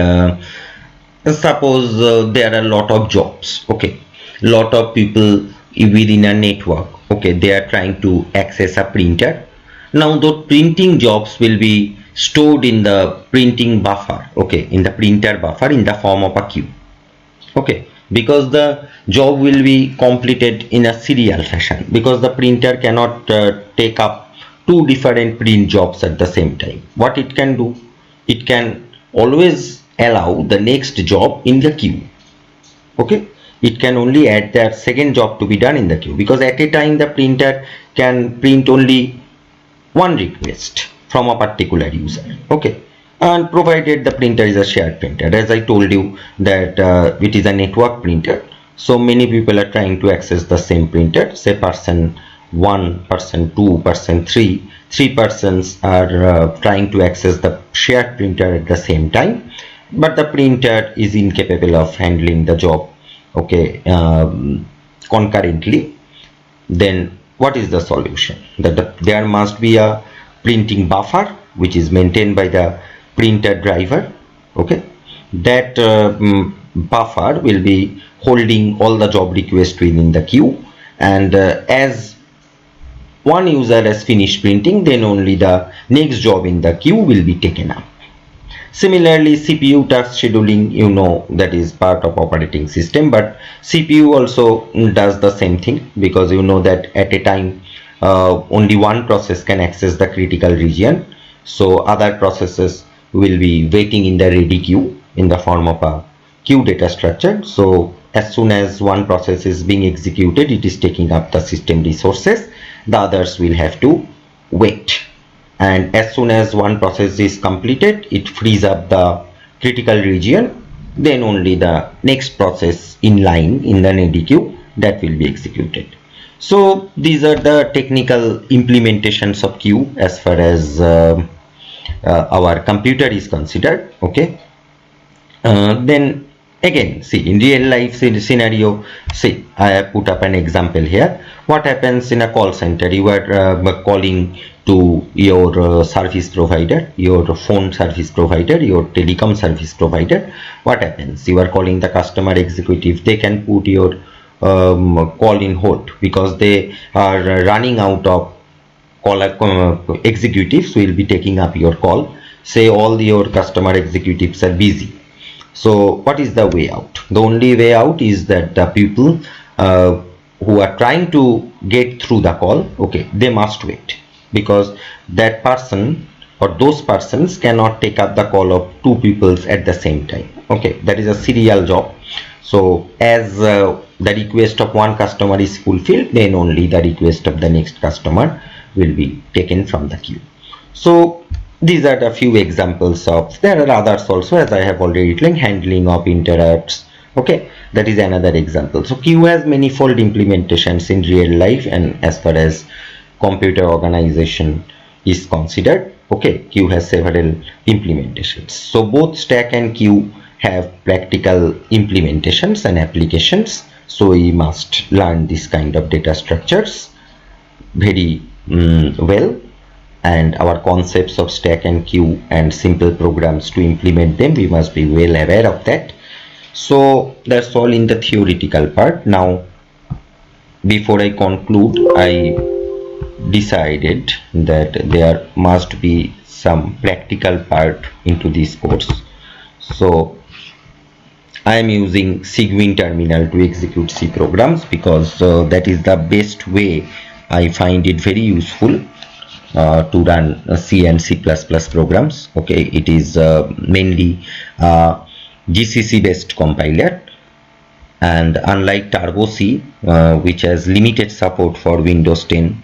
suppose there are a lot of jobs. Okay, lot of people within a network. Okay, they are trying to access a printer. Now those printing jobs will be stored in the printing buffer. Okay, in the printer buffer in the form of a queue. Okay, because the job will be completed in a serial fashion, because the printer cannot take up two different print jobs at the same time. What it can do, it can always allow the next job in the queue. Okay, it can only add that second job to be done in the queue, because at a time the printer can print only one request from a particular user. Okay, and provided the printer is a shared printer, as I told you that it is a network printer, so many people are trying to access the same printer. Say person 1, person 2, person 3, 3 persons are trying to access the shared printer at the same time, but the printer is incapable of handling the job, okay, concurrently. Then what is the solution? That there must be a printing buffer which is maintained by the printer driver. Okay, that buffer will be holding all the job requests within the queue, and as one user has finished printing, then only the next job in the queue will be taken up. Similarly, CPU task scheduling, you know, that is part of operating system, but CPU also does the same thing, because you know that at a time only one process can access the critical region, so other processes will be waiting in the ready queue in the form of a queue data structure. So as soon as one process is being executed, it is taking up the system resources, the others will have to wait, and as soon as one process is completed, it frees up the critical region, then only the next process in line in the ready queue that will be executed. So these are the technical implementations of queue as far as our computer is considered. Okay, then again, see, in real life scenario, see, I have put up an example here. What happens in a call center? You are calling to your service provider, your phone service provider, your telecom service provider. What happens? You are calling the customer executive. They can put your call in hold because they are running out of executives who will be taking up your call. Say all your customer executives are busy. So what is the way out? The only way out is that the people who are trying to get through the call, okay, they must wait, because that person or those persons cannot take up the call of two people at the same time. Okay, that is a serial job. So as the request of one customer is fulfilled, then only the request of the next customer will be taken from the queue. So these are the few examples of, there are others also, as I have already explained, handling of interrupts. Okay, that is another example. So queue has manifold implementations in real life, and as far as computer organization is considered, okay, queue has several implementations. So both stack and queue have practical implementations and applications. So we must learn this kind of data structures very well, and our concepts of stack and queue and simple programs to implement them, we must be well aware of that. So that's all in the theoretical part. Now before I conclude, I decided that there must be some practical part into this course. So I am using Cguin terminal to execute C programs, because that is the best way. I find it very useful to run C and C++ programs. Okay, it is mainly GCC based compiler, and unlike Turbo C, which has limited support for Windows 10,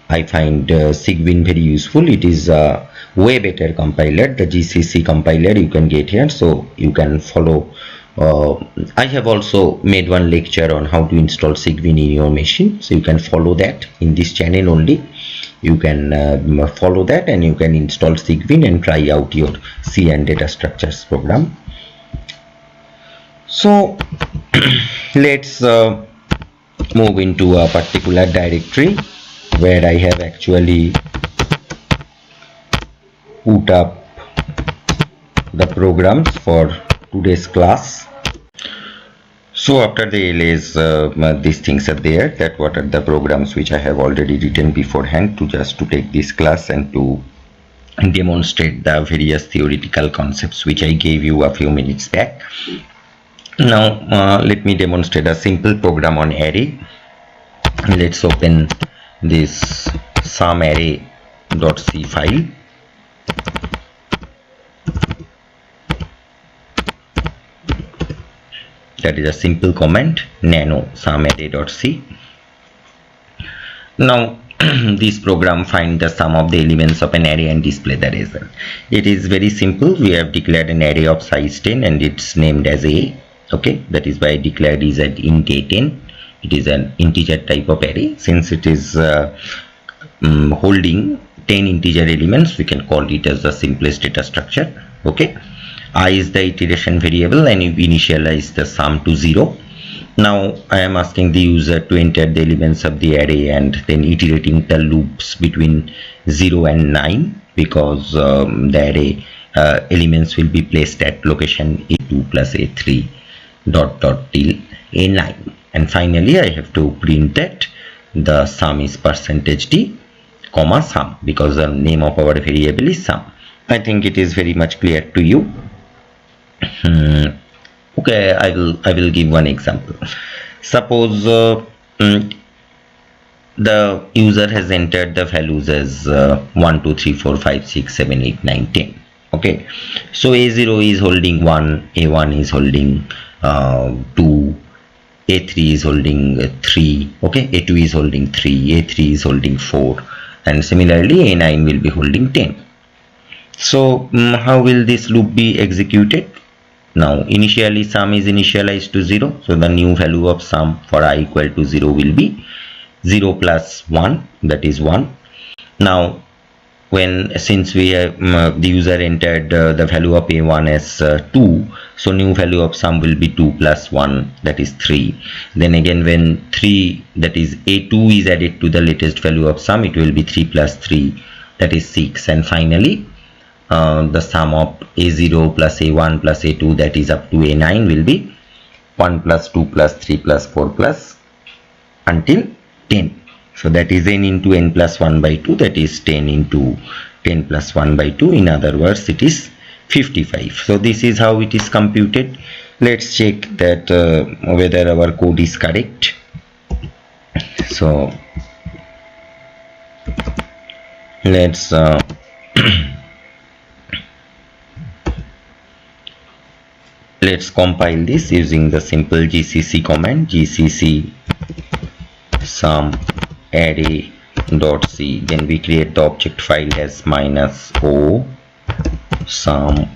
I find Cygwin very useful. It is a way better compiler, the GCC compiler you can get here, so you can follow. I have also made one lecture on how to install Cygwin in your machine, so you can follow that in this channel only. You can follow that and you can install Cygwin and try out your C and data structures program. So let's move into a particular directory where I have actually put up the programs for today's class. So after the LAs, these things are there, that what are the programs which I have already written beforehand to take this class and to demonstrate the various theoretical concepts which I gave you a few minutes back. Now let me demonstrate a simple program on array. Let's open this sumarray.c file. That is a simple command, nano sumarray.c. Now this program find the sum of the elements of an array and display the result. It is very simple. We have declared an array of size 10 and it's named as A. Okay, that is why I declared is at int A10. It is an integer type of array. Since it is holding 10 integer elements, we can call it as the simplest data structure. Okay, I is the iteration variable and you initialize the sum to 0. Now I am asking the user to enter the elements of the array and then iterating the loops between 0 and 9, because the array elements will be placed at location A2 plus A3 ... till A9, and finally I have to print that the sum is %d, comma sum, because the name of our variable is sum. I think it is very much clear to you. Okay, I will give one example. Suppose the user has entered the values as 1 2 3 4 5 6 7 8 9 10. Okay, so A0 is holding 1, A1 is holding 2, A3 is holding 3, okay, A2 is holding 3, A3 is holding 4, and similarly A9 will be holding 10. So how will this loop be executed? Now initially sum is initialized to 0, so the new value of sum for I equal to 0 will be 0 plus 1, that is 1. Now since we have the user entered the value of A1 as 2, so new value of sum will be 2 plus 1, that is 3. Then again when 3, that is A2 is added to the latest value of sum, it will be 3 plus 3, that is 6. And finally the sum of A0 plus A1 plus A2, that is up to A9, will be 1 plus 2 plus 3 plus 4 plus until 10. So that is n into n plus 1 by 2, that is 10 into 10 plus 1 by 2. In other words, it is 55. So this is how it is computed. Let's check that whether our code is correct. So let's let's compile this using the simple GCC command, GCC sum array.c. then we create the object file as -o sum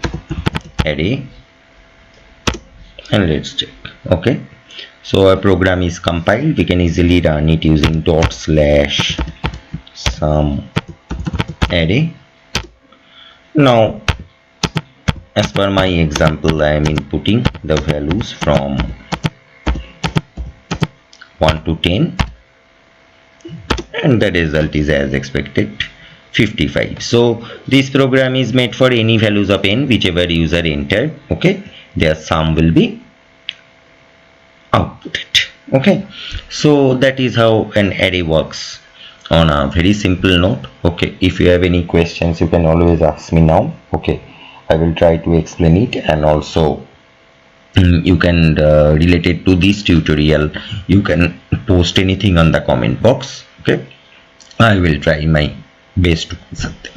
array, and let's check. Okay, so our program is compiled. We can easily run it using /sum array. Now as per my example, I am inputting the values from 1 to 10, and the result is as expected, 55. So this program is made for any values of n whichever user entered. Okay, their sum will be outputted. Okay, so that is how an array works on a very simple note. Okay, if you have any questions, you can always ask me now. Okay, I will try to explain it, and also you can related to this tutorial, you can post anything on the comment box. Okay, I will try my best to do something.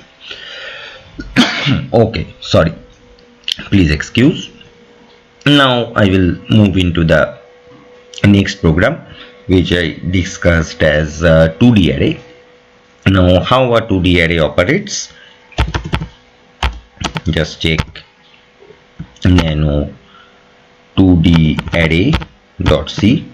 Okay, sorry, please excuse. Now I will move into the next program, which I discussed as 2D array. Now how a 2D array operates, just check nano 2D array dot c.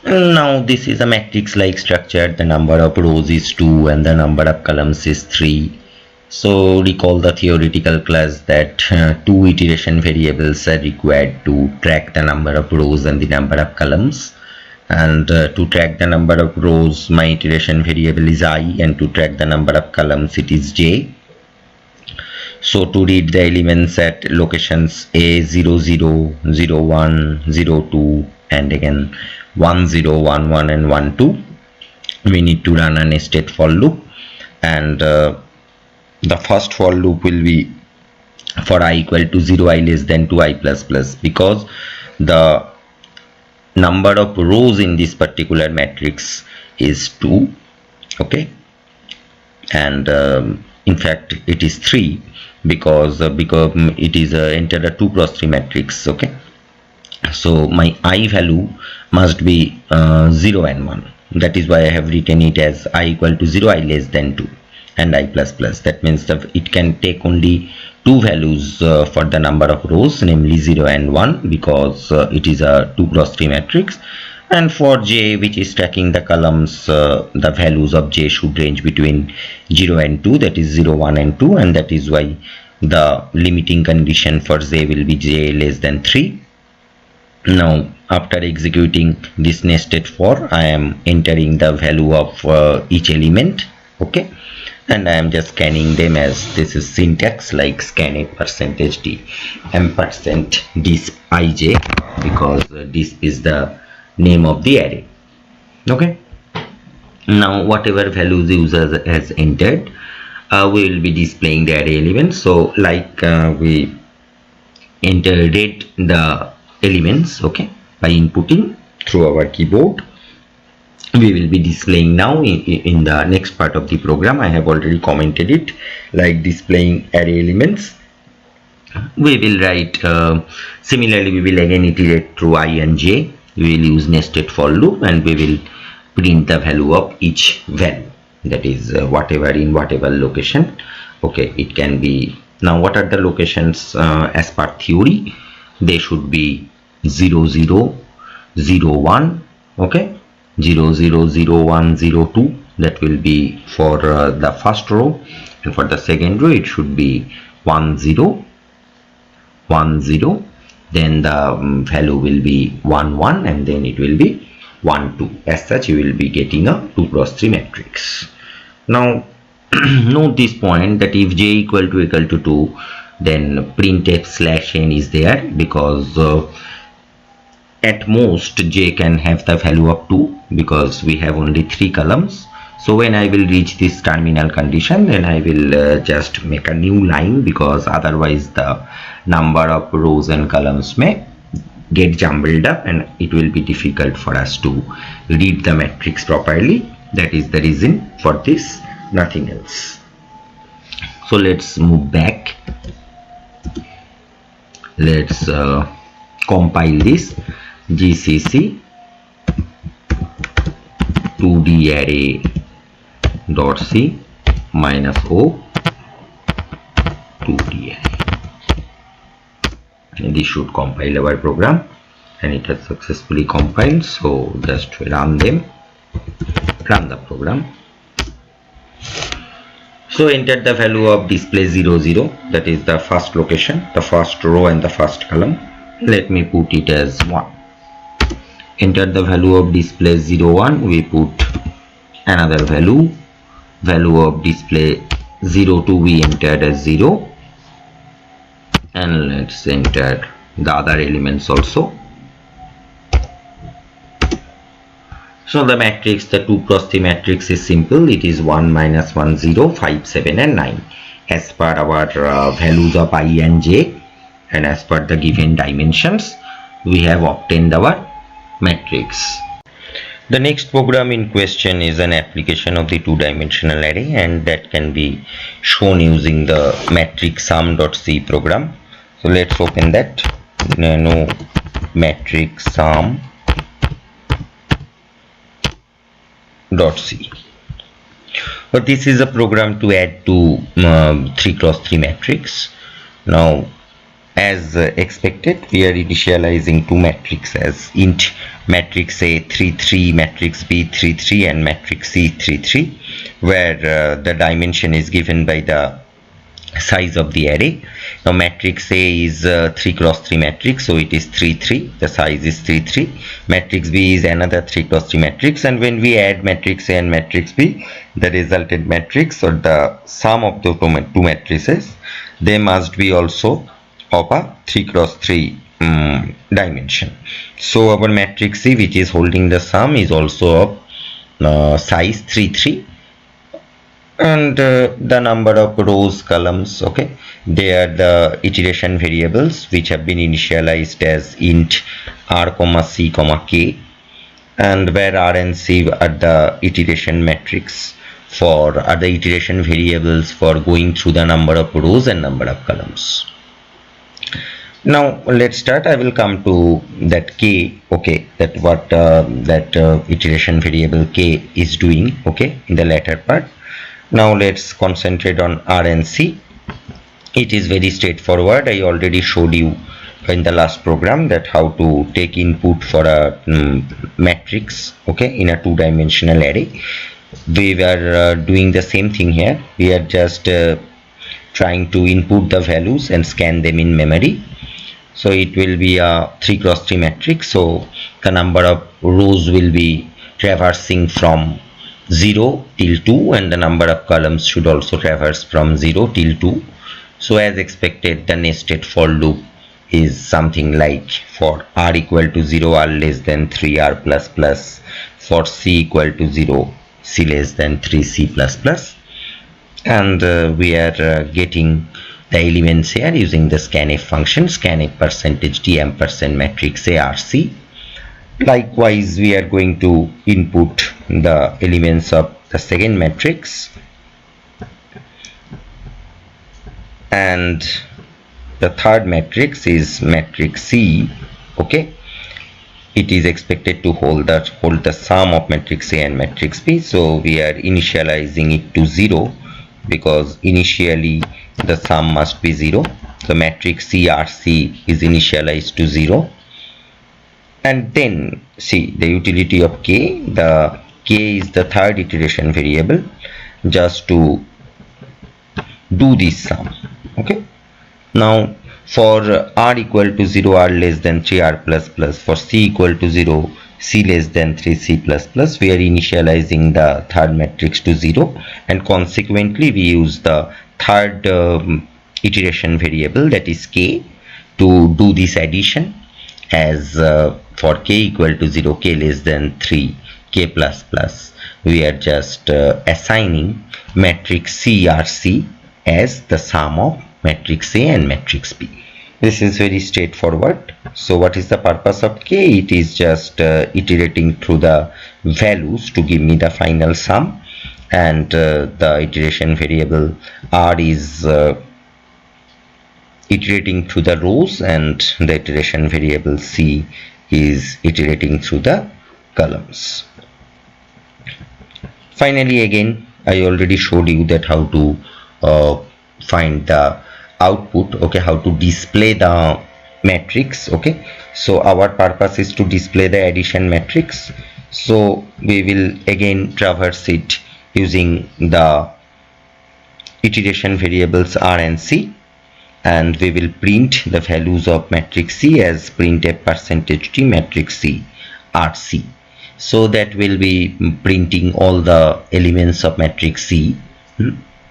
Now this is a matrix like structure. The number of rows is 2 and the number of columns is 3. So recall the theoretical class that 2 iteration variables are required to track the number of rows and the number of columns. And to track the number of rows, my iteration variable is I, and to track the number of columns, it is j. So to read the elements at locations a 0 0 0 1 0 2 and again 1 0 1 1 and 1 2, we need to run a nested for loop. And the first for loop will be for I equal to 0, I less than 2, I plus plus, because the number of rows in this particular matrix is 2, okay, and in fact it is 3 because it is enter a 2 cross 3 matrix, okay. So my I value must be 0 and 1. That is why I have written it as I equal to 0, I less than 2 and I plus plus. That means that it can take only 2 values for the number of rows, namely 0 and 1, because it is a 2 cross 3 matrix. And for j, which is tracking the columns, the values of j should range between 0 and 2, that is 0 1 and 2, and that is why the limiting condition for j will be j less than 3. Now after executing this nested for, I am entering the value of each element, okay, and I am just scanning them as this is syntax like scan %d ampersand disp ij, because this is the name of the array, okay. Now whatever values user has entered, we will be displaying the array elements. So like we entered the elements, okay, by inputting through our keyboard, we will be displaying now in the next part of the program. I have already commented it, like displaying array elements. We will write similarly, we will again iterate through I and j. We will use nested for loop, and we will print the value of each value, that is whatever in whatever location, okay, it can be. Now what are the locations as per theory? They should be 0 0 0 1, okay, 0 0 0 1 0 2, that will be for the first row, and for the second row it should be 1 0 1 0, then the value will be 1 1, and then it will be 1 2. As such, you will be getting a 2 cross 3 matrix. Now note this point, that if j equal to 2, then printf/n is there, because at most j can have the value of 2, because we have only 3 columns. So when I will reach this terminal condition, then I will just make a new line, because otherwise the number of rows and columns may get jumbled up and it will be difficult for us to read the matrix properly. That is the reason for this, nothing else. So let's move back. Let's compile this. GCC 2D array dot c minus o 2D array, and this should compile our program, and it has successfully compiled. So just run the program. So enter the value of display 0 0, that is the first location, the first row and the first column. Let me put it as 1. Enter the value of display 0 1, we put another value of display 0 2 we entered as 0, and let's enter the other elements also. So the matrix, the 2 cross 3 matrix is simple. It is 1 minus 1 0 5 7 and 9 as per our values of I and j, and as per the given dimensions we have obtained our matrix. The next program in question is an application of the 2-dimensional array, and that can be shown using the matrix sum.c program. So let's open that nano matrix sum .c. But this is a program to add to 3x3 matrix. Now, as expected, we are initializing two matrices as int matrix A 3 3, matrix B 3 3, and matrix C 3 3, where the dimension is given by the size of the array. Now matrix A is 3x3 matrix, so it is 3 3, the size is 3 3. Matrix B is another 3x3 matrix, and when we add matrix A and matrix B, the resultant matrix, or the sum of the two matrices, they must be also of a 3x3 dimension. So our matrix C, which is holding the sum, is also of size 3 3. And the number of rows, columns, okay, they are the iteration variables which have been initialized as int r comma c comma k, and where r and c are the iteration metrics for other iteration variables for going through the number of rows and number of columns. Now let's start. I will come to that k, okay, that what that iteration variable k is doing, okay, in the latter part. Now let's concentrate on R and C. It is very straightforward. I already showed you in the last program that how to take input for a matrix, okay, in a two-dimensional array. We were doing the same thing here. We are just trying to input the values and scan them in memory. So it will be a 3x3 matrix. So the number of rows will be traversing from 0 till 2, and the number of columns should also traverse from 0 till 2. So as expected, the nested for loop is something like for r equal to 0, r less than 3, r plus plus, for c equal to 0, c less than 3, c plus plus, and we are getting the elements here using the scanf function, scanf percentage d ampersand matrix ARC. Likewise, we are going to input the elements of the second matrix, and the third matrix is matrix C, okay. It is expected to hold the sum of matrix A and matrix B, so we are initializing it to 0 because initially the sum must be 0. So matrix CRC is initialized to 0. And then see the utility of k. The k is the third iteration variable just to do this sum, okay. Now for r equal to 0, r less than 3, r plus plus, for c equal to 0, c less than 3, c plus plus, we are initializing the third matrix to 0, and consequently we use the third iteration variable, that is k, to do this addition. As for k equal to 0, k less than 3, k plus plus, we are just assigning matrix CRC as the sum of matrix A and matrix B. This is very straightforward. So what is the purpose of k? It is just iterating through the values to give me the final sum, and the iteration variable r is iterating through the rows, and the iteration variable c is iterating through the columns. Finally, again, I already showed you that how to find the output, okay, how to display the matrix, okay. So our purpose is to display the addition matrix, so we will again traverse it using the iteration variables r and c, and we will print the values of matrix C as printf percentage d matrix C RC. So that will be printing all the elements of matrix C,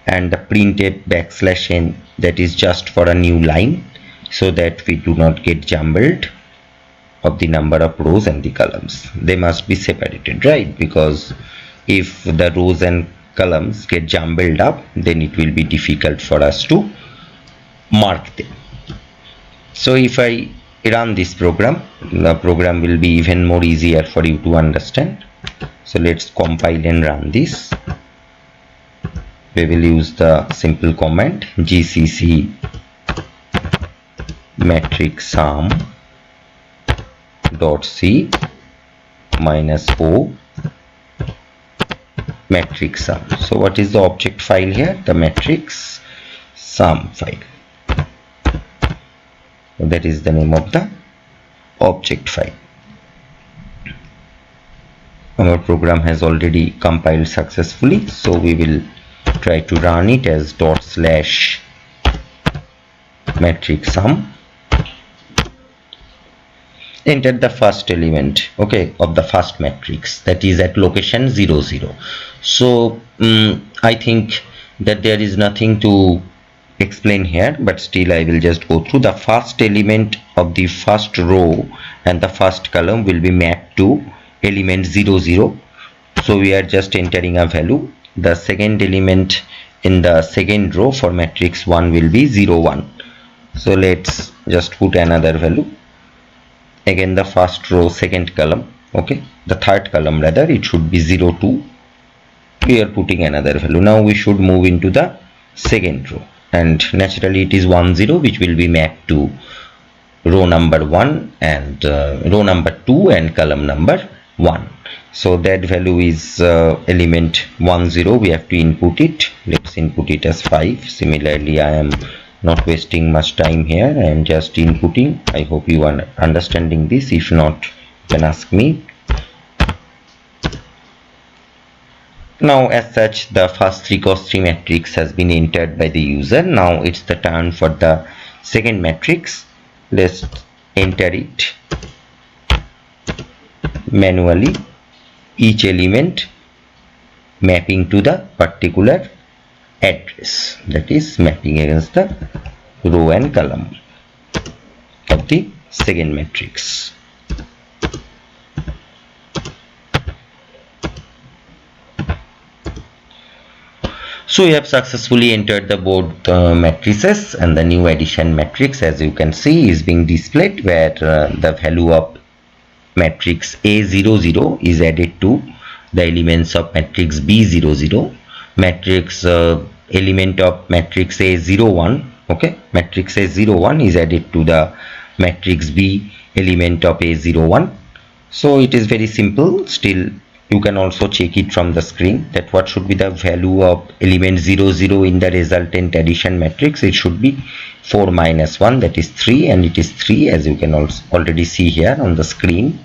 and the printf backslash n, that is just for a new line, so that we do not get jumbled of the number of rows and the columns. They must be separated, right? Because if the rows and columns get jumbled up, then it will be difficult for us to mark them. So if I run this program, the program will be even more easier for you to understand. So let's compile and run this. We will use the simple command gcc matrix sum dot c minus o matrix sum. So what is the object file here? The matrix sum file. That is the name of the object file. Our program has already compiled successfully, so we will try to run it as dot slash matrix sum. Enter the first element, okay, of the first matrix, that is at location 0 0. So I think that there is nothing to explain here, but still I will just go through. The first element of the first row and the first column will be mapped to element 0 0, so we are just entering a value. The second element in the second row for matrix 1 will be 0 1, so let's just put another value. Again the first row second column, okay, the third column rather, it should be 0 2. We are putting another value. Now we should move into the second row, and naturally it is 1 0, which will be mapped to row number 1 and row number 2 and column number 1. So that value is element 10. We have to input it. Let's input it as 5. Similarly, I am not wasting much time here. I am just inputting. I hope you are understanding this. If not, you can ask me. Now as such, the first 3 cross 3 matrix has been entered by the user. Now it's the turn for the second matrix. Let's enter it manually, each element mapping to the particular address, that is mapping against the row and column of the second matrix. So we have successfully entered the both matrices, and the new addition matrix, as you can see, is being displayed, where the value of matrix A00 is added to the elements of matrix B00, matrix element of matrix A01, okay, matrix A01 is added to the matrix B element of A01. So it is very simple. Still you can also check it from the screen, that what should be the value of element 00 in the resultant addition matrix. It should be 4 minus 1, that is 3, and it is 3, as you can also already see here on the screen.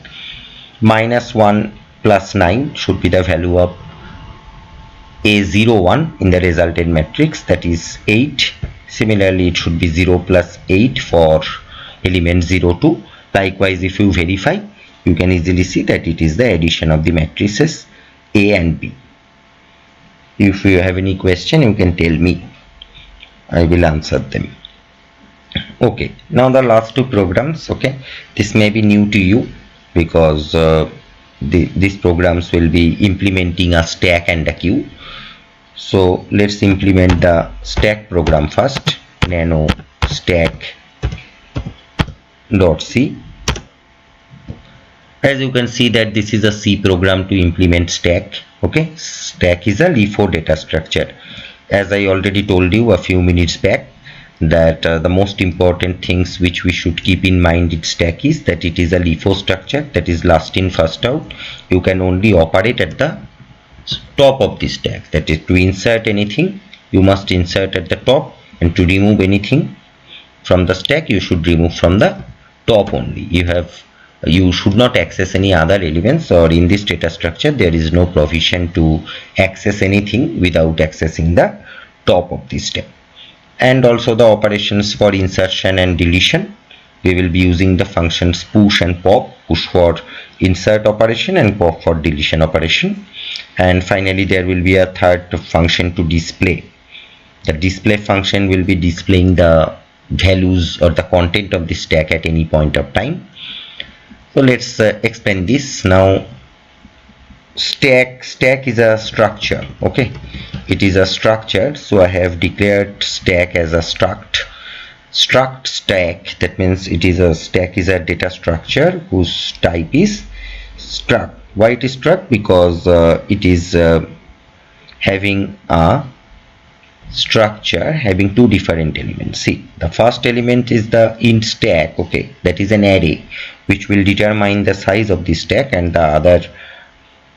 Minus 1 plus 9 should be the value of A01 in the resultant matrix, that is 8. Similarly, it should be 0 plus 8 for element 02. Likewise, if you verify, you can easily see that it is the addition of the matrices A and B. If you have any question, you can tell me. I will answer them. Okay, now the last 2 programs, okay, this may be new to you, because these programs will be implementing a stack and a queue. So let's implement the stack program first. Nano stack .c. As you can see that this is a C program to implement stack. Okay, stack is a LIFO data structure. As I already told you a few minutes back, that the most important things which we should keep in mind in stack is that it is a LIFO structure, that is last in first out. You can only operate at the top of the stack, that is to insert anything you must insert at the top, and to remove anything from the stack you should remove from the top only. You should not access any other elements, or in this data structure there is no provision to access anything without accessing the top of the stack. And also the operations for insertion and deletion, we will be using the functions push and pop, push for insert operation and pop for deletion operation. And finally there will be a third function to display. The display function will be displaying the values or the content of the stack at any point of time. So let's explain this now. Stack is a structure. Okay, it is a structure, so I have declared stack as a struct stack. That means it is a stack is a data structure whose type is struct. Why it is struct? Because it is having a structure having two different elements. See, the first element is the int stack, okay, that is an array which will determine the size of the stack, and the other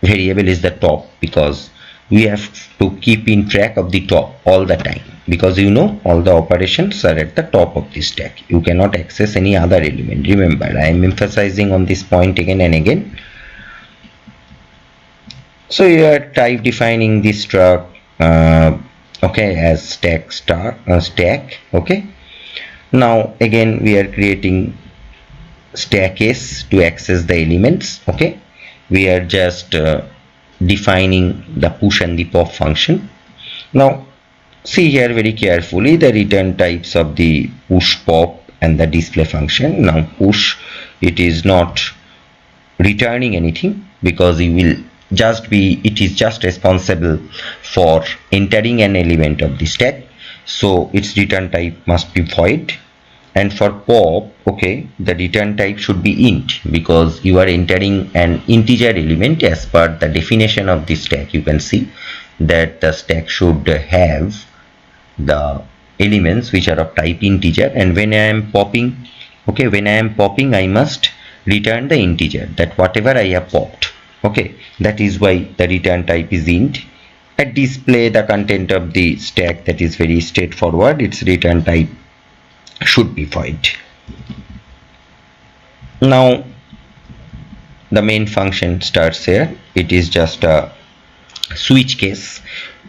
variable is the top, because we have to keep in track of the top all the time, because you know all the operations are at the top of the stack. You cannot access any other element. Remember, I am emphasizing on this point again and again. So you are type defining this struct okay, as stack stack. Okay, now again we are creating stack s to access the elements. Okay, we are just defining the push and the pop function. Now see here very carefully the return types of the push, pop and the display function. Now push, it is not returning anything, because it is just responsible for entering an element of the stack, so its return type must be void. And for pop, okay, the return type should be int, because you are entering an integer element as per the definition of the stack. You can see that the stack should have the elements which are of type integer, and when I am popping, okay, when I am popping, I must return the integer, that whatever I have popped. Okay, that is why the return type is int. At display the content of the stack, that is very straightforward, its return type should be void. Now the main function starts here. It is just a switch case,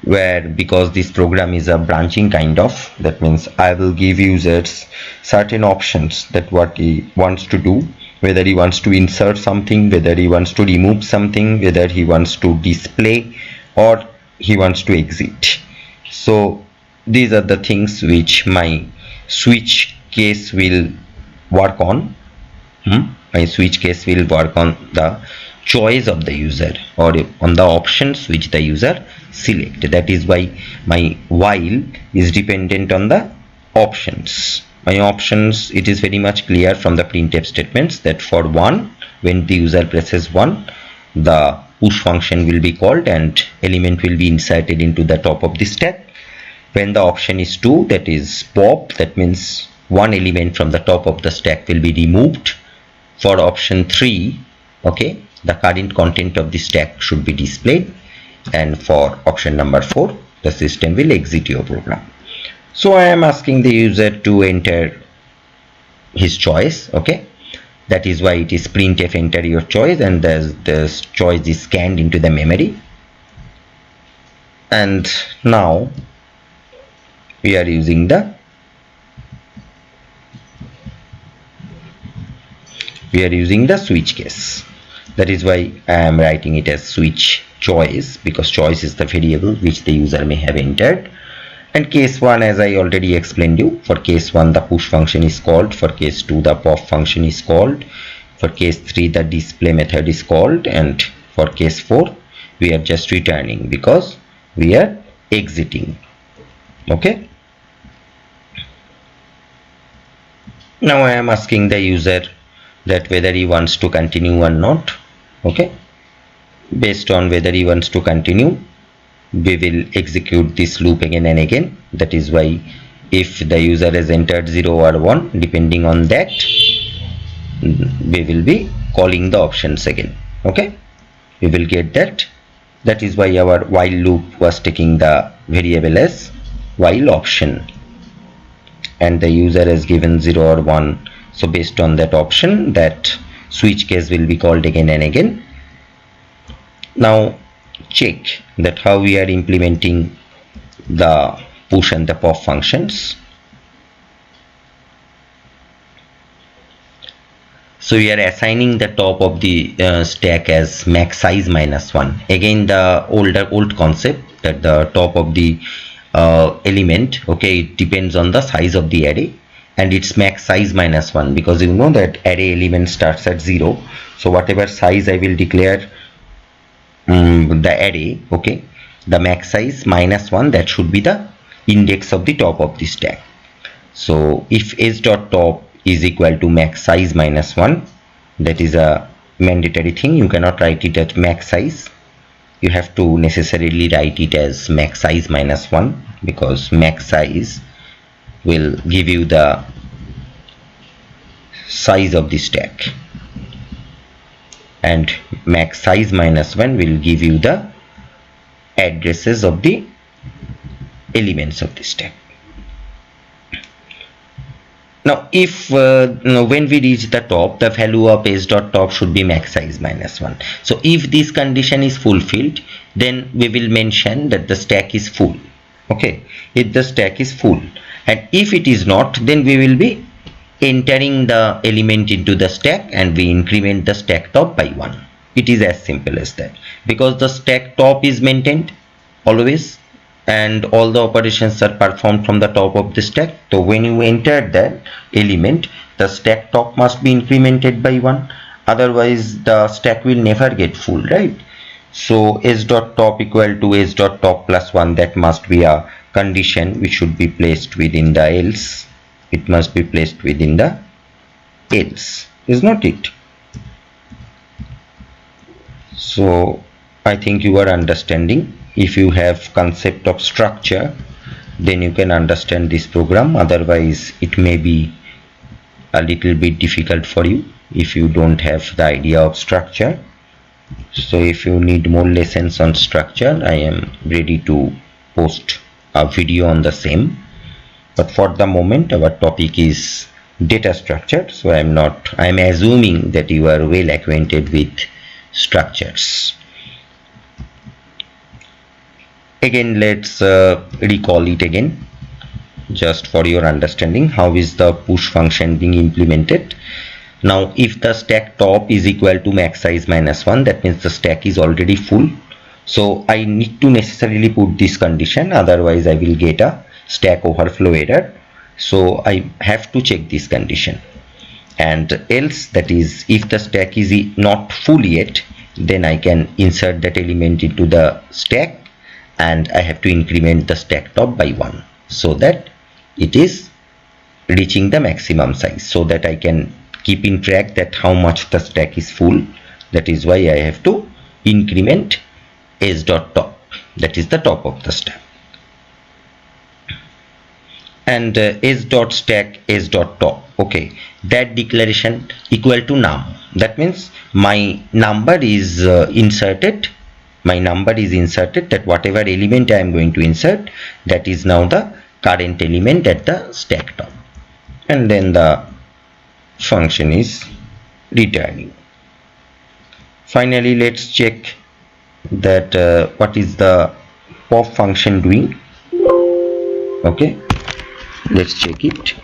where because this program is a branching kind of, that means I will give users certain options that what he wants to do, whether he wants to insert something, whether he wants to remove something, whether he wants to display or he wants to exit. So these are the things which my switch case will work on. My switch case will work on the choice of the user, or on the options which the user select. That is why my while is dependent on the options. My options, it is very much clear from the printf statements that for 1, when the user presses 1, the push function will be called and element will be inserted into the top of the stack. When the option is 2, that is pop, that means one element from the top of the stack will be removed. For option 3, okay, the current content of the stack should be displayed, and for option number 4, the system will exit your program. So I am asking the user to enter his choice. Okay, that is why it is printf enter your choice, and the choice is scanned into the memory. And now we are using the switch case. That is why I am writing it as switch choice, because choice is the variable which the user may have entered. And case 1, as I already explained you, for case 1 the push function is called, for case 2 the pop function is called, for case 3 the display method is called, and for case 4 we are just returning because we are exiting. Okay, now I am asking the user that whether he wants to continue or not. Okay, based on whether he wants to continue, we will execute this loop again and again. That is why if the user has entered 0 or 1, depending on that, we will be calling the options again. Okay, we will get that. That is why our while loop was taking the variable as while option, and the user has given 0 or 1. So based on that option, that switch case will be called again and again. Now check that how we are implementing the push and the pop functions. So we are assigning the top of the stack as max size -1. Again the old concept that the top of the element, okay, it depends on the size of the array, and it's max size -1, because you know that array element starts at 0. So whatever size I will declare the array, okay, the max size -1, that should be the index of the top of the stack. So if s.top is equal to max size -1, that is a mandatory thing. You cannot write it at max size. you have to necessarily write it as max size minus 1, because max size will give you the size of the stack and max size minus 1 will give you the addresses of the elements of the stack. Now if when we reach the top, the value of s dot top should be max size minus 1. So if this condition is fulfilled, then we will mention that the stack is full. Okay, if the stack is full, and if it is not, then we will be entering the element into the stack and we increment the stack top by 1. It is as simple as that, because the stack top is maintained always and all the operations are performed from the top of the stack. So when you enter that element, the stack top must be incremented by 1, otherwise the stack will never get full, right? So s dot top equal to s dot top plus 1, that must be a condition which should be placed within the else. It must be placed within the else, is not it? So I think you are understanding. If you have concept of structure, then you can understand this program. Otherwise it may be a little bit difficult for you if you don't have the idea of structure. So if you need more lessons on structure, I am ready to post a video on the same, but for the moment our topic is data structure, so I am assuming that you are well acquainted with structures. Again, let's recall it again just for your understanding. How is the push function being implemented? Now if the stack top is equal to max size minus 1, that means the stack is already full. So I need to necessarily put this condition, otherwise I will get a stack overflow error. So I have to check this condition, and else, that is if the stack is not full yet, then I can insert that element into the stack and I have to increment the stack top by 1 so that it is reaching the maximum size, so that I can keep in track that how much the stack is full. That is why I have to increment s dot top, that is the top of the stack, and s dot stack s dot top. Okay, that declaration equal to num. That means my number is inserted. That whatever element I am going to insert, that is now the current element at the stack top, and then the function is returning. Finally, let's check that what is the pop function doing. Okay, let's check it.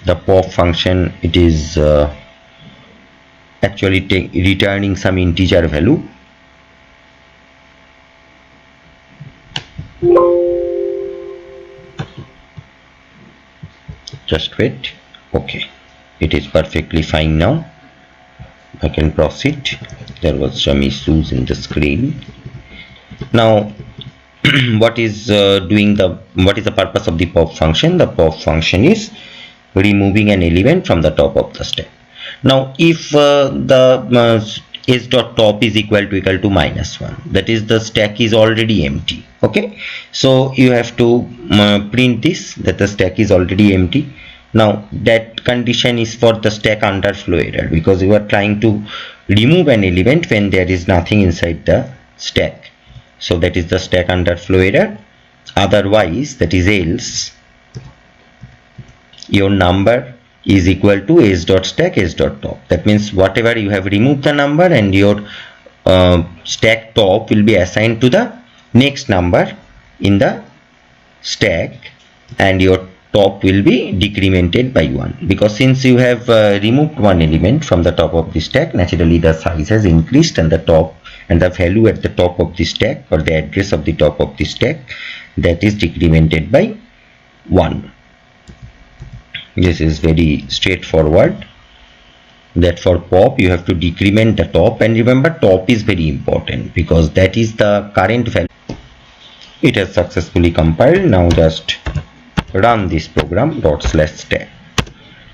The pop function, it is actually returning some integer value. Just wait. Okay, it is perfectly fine now. I can proceed. There was some issues in the screen. Now what is the purpose of the pop function? The pop function is removing an element from the top of the stack. Now if the s dot top is equal to minus 1, that is the stack is already empty. Okay, so you have to print this, that the stack is already empty. Now that condition is for the stack underflow error, because you are trying to remove an element when there is nothing inside the stack. So that is the stack underflow error. Otherwise, that is else, your number is equal to s dot stack s dot top. That means whatever you have removed the number, and your stack top will be assigned to the next number in the stack, and your top will be decremented by 1, because since you have removed one element from the top of the stack, naturally the size has increased, and the top and the value at the top of the stack, or the address of the top of the stack, that is decremented by 1. This is very straightforward, that for pop you have to decrement the top, and remember top is very important because that is the current value. It has successfully compiled. Now just run this program /stack.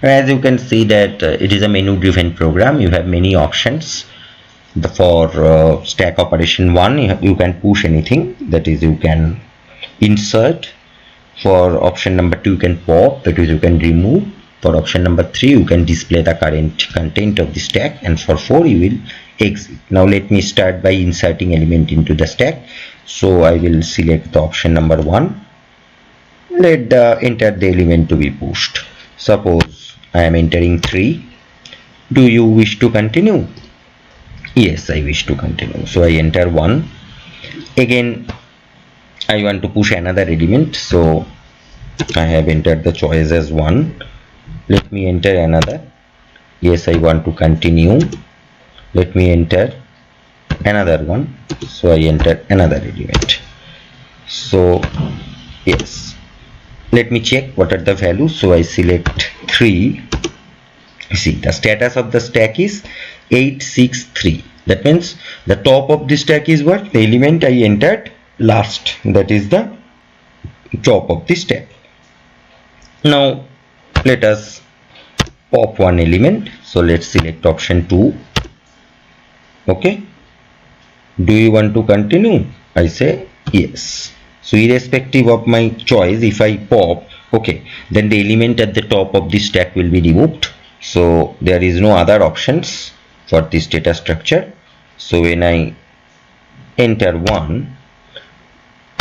As you can see that it is a menu driven program. You have many options. For stack operation 1, you can push anything, that is you can insert. For option number 2, you can pop, that is you can remove. For option number 3, you can display the current content of the stack, and for 4 you will exit. Now let me start by inserting element into the stack. So I will select the option number 1. Let the enter the element to be pushed. Suppose I am entering 3. Do you wish to continue? Yes, I wish to continue. So I enter 1. Again I want to push another element, so I have entered the choice as 1. Let me enter another. Yes, I want to continue. Let me enter another one, so I enter another element. So yes, let me check what are the values. So I select 3. See, the status of the stack is 863. That means the top of the stack is what? The element I entered last, that is the top of the stack. Now let us pop one element. So let's select option 2. Okay, do you want to continue? I say yes. So irrespective of my choice, if I pop, okay, then the element at the top of the stack will be removed. So there is no other options for this data structure. So when I enter 1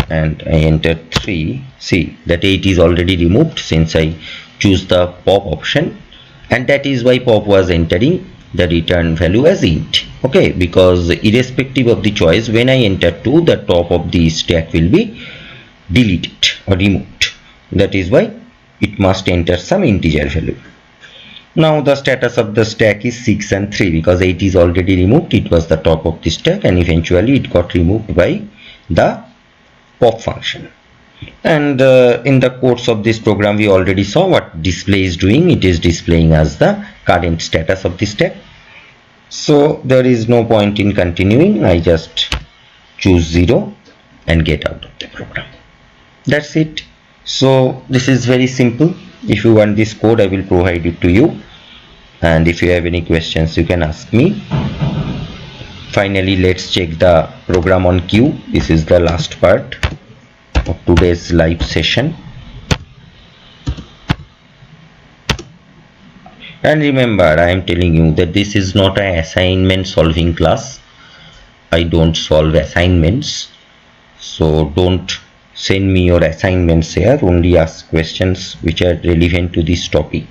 and I enter 3, see that 8 is already removed since I choose the pop option, and that is why pop was entering the return value as int. Okay, because irrespective of the choice, when I enter 2, the top of the stack will be deleted or removed. That is why it must enter some integer value. Now the status of the stack is 6 and 3, because 8 is already removed. It was the top of the stack and eventually it got removed by the pop function. And in the course of this program we already saw what display is doing. It is displaying as the current status of the stack. So there is no point in continuing. I just choose 0 and get out of the program. That's it. So this is very simple. If you want this code, I will provide it to you, and if you have any questions you can ask me. Finally, let's check the program on queue. This is the last part of today's live session. And remember, I am telling you that this is not an assignment solving class. I don't solve assignments, so don't send me your assignments here. Only ask questions which are relevant to this topic.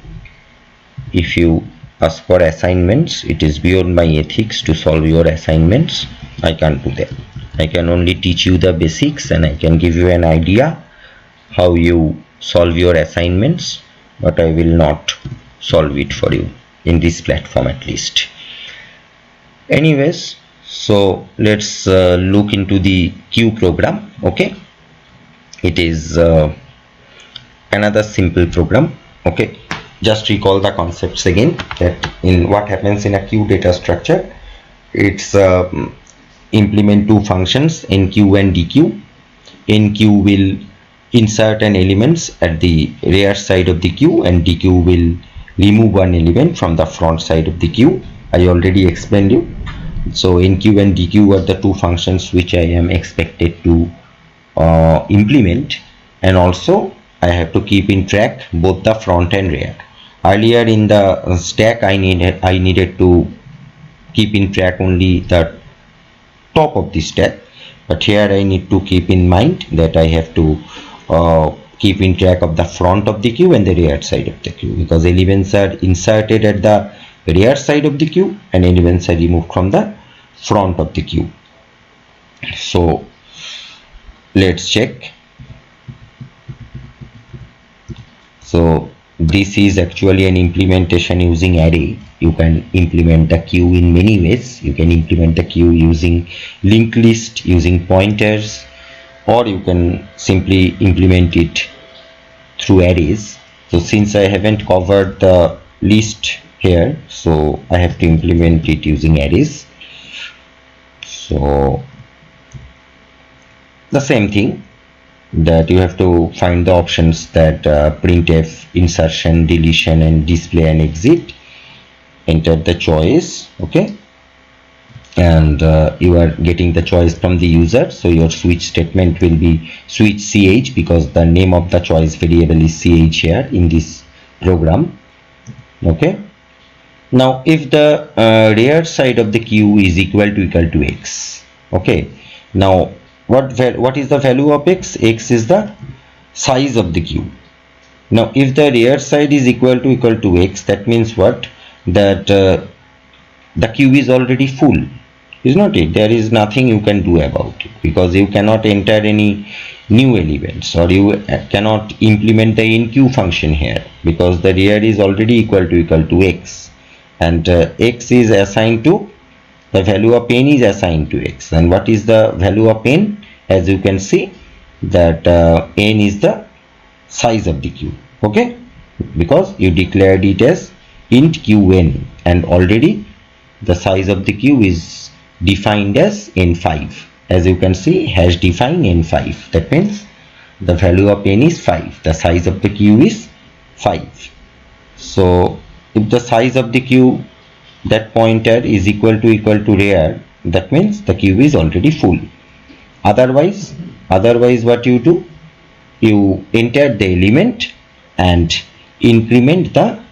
If you ask for assignments, it is beyond my ethics to solve your assignments. I can't do that. I can only teach you the basics and I can give you an idea how you solve your assignments, but I will not solve it for you in this platform, at least. Anyways, so let's look into the queue program. Okay, it is another simple program. Okay, just recall the concepts again, that in what happens in a queue data structure, it's implement two functions, enqueue and dequeue. Enqueue will insert an elements at the rear side of the queue, and dequeue will remove one element from the front side of the queue. I already explained you. So enqueue and dequeue are the two functions which I am expected to implement, and also I have to keep in track both the front and rear. Earlier in the stack I needed to keep in track only the top of the stack, but here I need to keep in mind that I have to keep in track of the front of the queue and the rear side of the queue, because elements are inserted at the rear side of the queue and elements are removed from the front of the queue. So let's check. So this is actually an implementation using array. You can implement the queue in many ways. You can implement the queue using linked list, using pointers, or you can simply implement it through arrays. So since I haven't covered the list here, so I have to implement it using arrays. So the same thing, that you have to find the options that printf, insertion, deletion, and display and exit. Enter the choice, okay, and you are getting the choice from the user. So your switch statement will be switch ch, because the name of the choice variable is ch here in this program. Okay, now if the rear side of the queue is equal to x, okay, now what is the value of x? X is the size of the queue. Now if the rear side is equal to x, that means what? That the queue is already full, is not it? There is nothing you can do about it, because you cannot enter any new elements, or you cannot implement the enqueue function here, because the rear is already equal to x, and x is assigned to, the value of n is assigned to x. And what is the value of n? As you can see that n is the size of the queue, okay, because you declared it as int qn, and already the size of the queue is defined as n5. As you can see, hash define n5, that means the value of n is 5, the size of the queue is 5. So if the size of the queue, that pointer is equal to rear, that means the queue is already full. Otherwise what you do, you enter the element and increment the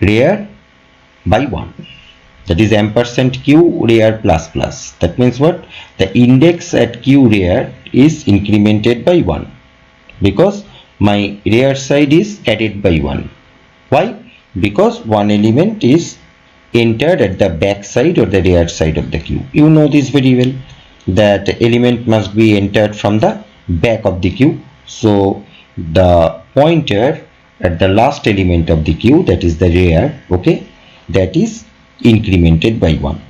rear by 1, that is ampersand q rear plus plus. That means what? The index at q rear is incremented by 1, because my rear side is added by 1. Why? Because one element is entered at the back side or the rear side of the queue. You know this very well, that element must be entered from the back of the queue. So the pointer at the last element of the queue, that is the rear, okay, that is incremented by 1.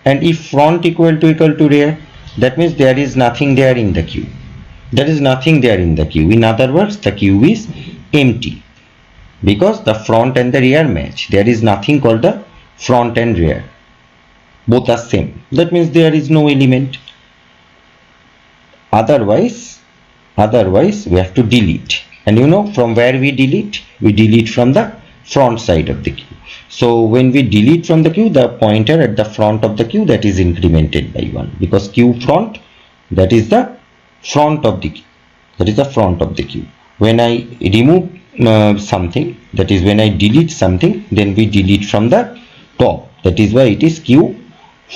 And if front equal to rear, that means there is nothing there in the queue. There is nothing there in the queue. In other words, the queue is empty, because the front and the rear match. There is nothing called the front and rear, both are same. That means there is no element. Otherwise we have to delete, and you know from where we delete? We delete from the front side of the queue. So when we delete from the queue, the pointer at the front of the queue, that is incremented by 1, because queue front, that is the front of the queue, that is the front of the queue. When I remove something, that is when I delete something, then we delete from the top. That is why it is queue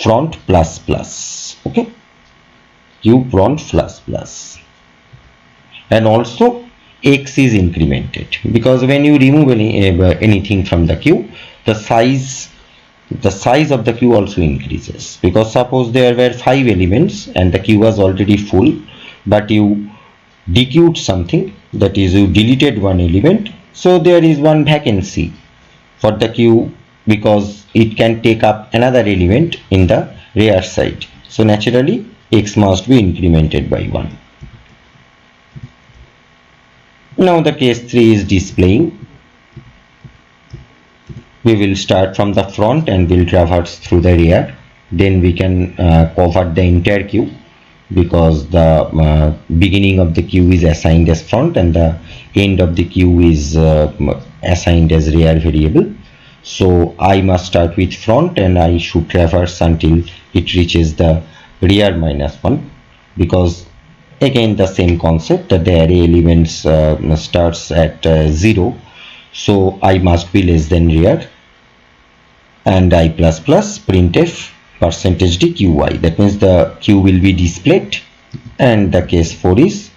front plus plus, okay, queue front plus plus. And also x is incremented, because when you remove anything from the queue, the size of the queue also increases. Because suppose there were 5 elements and the queue was already full, but you dequeued something, that is you deleted one element, so there is one vacancy for the queue, because it can take up another element in the rear side. So naturally x must be incremented by 1. Now the case 3 is displaying. We will start from the front and will traverse through the rear. Then we can cover the entire queue, because the beginning of the queue is assigned as front and the end of the queue is assigned as rear variable. So I must start with front and I should traverse until it reaches the rear -1, because again the same concept, that the array elements starts at 0, so I must be less than rear. And I plus plus printf %dqy, that means the queue will be displayed, and the case 4 is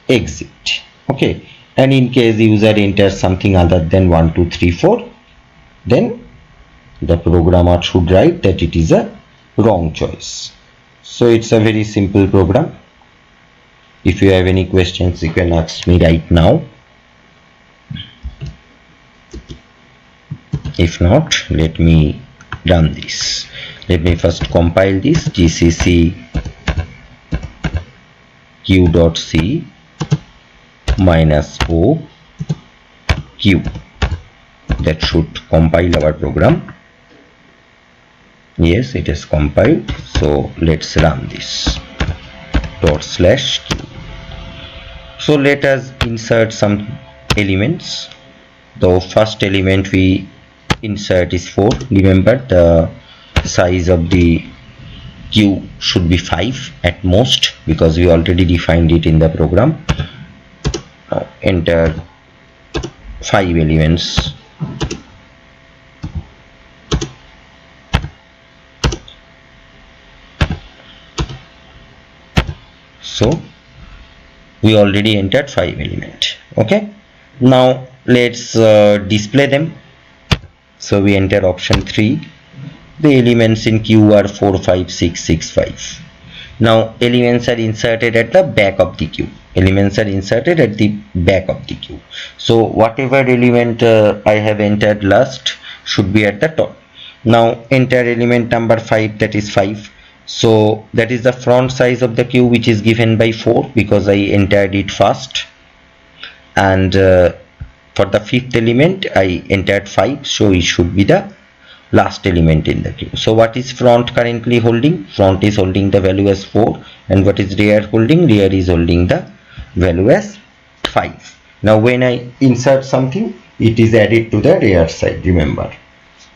exit, okay. And in case user enters something other than 1 2 3 4, then the programmer should write that it is a wrong choice. So it's a very simple program. If you have any questions, you can ask me right now. If not, let me run this. Let me first compile this. gcc q.c -o q. That should compile our program. Yes, it is compiled. So let's run this /q. So let us insert some elements. The first element we insert is 4. Remember, the size of the queue should be 5 at most, because we already defined it in the program. Now enter 5 elements. So we already entered 5 elements. Okay, now let's display them. So we enter option 3. The elements in queue are 4, 5, 6, 6, 5. Now elements are inserted at the back of the queue. Elements are inserted at the back of the queue. So whatever element I have entered last should be at the top. Now enter element number 5, that is 5. So that is the front size of the queue, which is given by 4 because I entered it first. And for the 5th element I entered 5, so it should be the last element in the queue. So what is front currently holding? Front is holding the value as 4, and what is rear holding? Rear is holding the value as 5. Now when I insert something, it is added to the rear side, remember.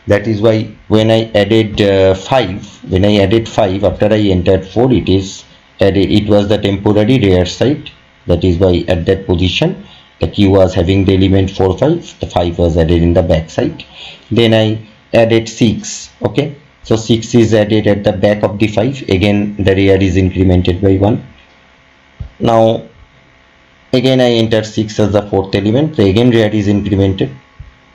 That is why when I added 5 after I entered 4, it is added, it was the temporary rear side. That is why at that position the queue was having the element 4, 5, the 5 was added in the back side. Then I added 6. Okay, so 6 is added at the back of the 5. Again the rear is incremented by 1. Now again I entered 6 as the 4th element, so again rear is incremented,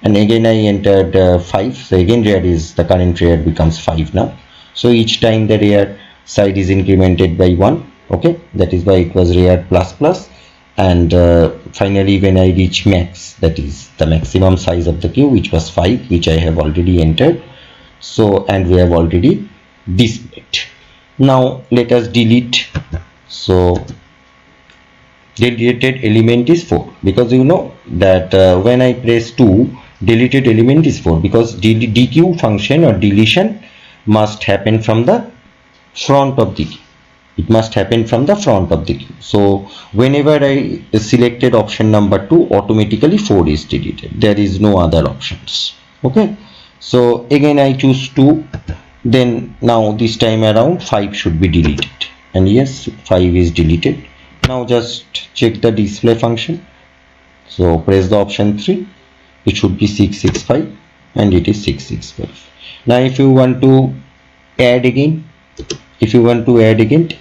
and again I entered 5, so again rear is, the current rear becomes 5 now. So each time the rear side is incremented by 1. Okay, that is why it was rear plus plus. And finally when I reach max, that is the maximum size of the queue, which was 5, which I have already entered. So, and we have already displayed. Now let us delete. So deleted element is 4, because you know that when I press 2, deleted element is 4, because dequeue function or deletion must happen from the front of the queue. It must happen from the front of the queue. So whenever I selected option number 2, automatically 4 is deleted. There is no other options. Okay, so again I choose 2. Then now this time around 5 should be deleted, and yes, 5 is deleted. Now just check the display function. So press the option 3. It should be 665, and it is 665. Now if you want to add again,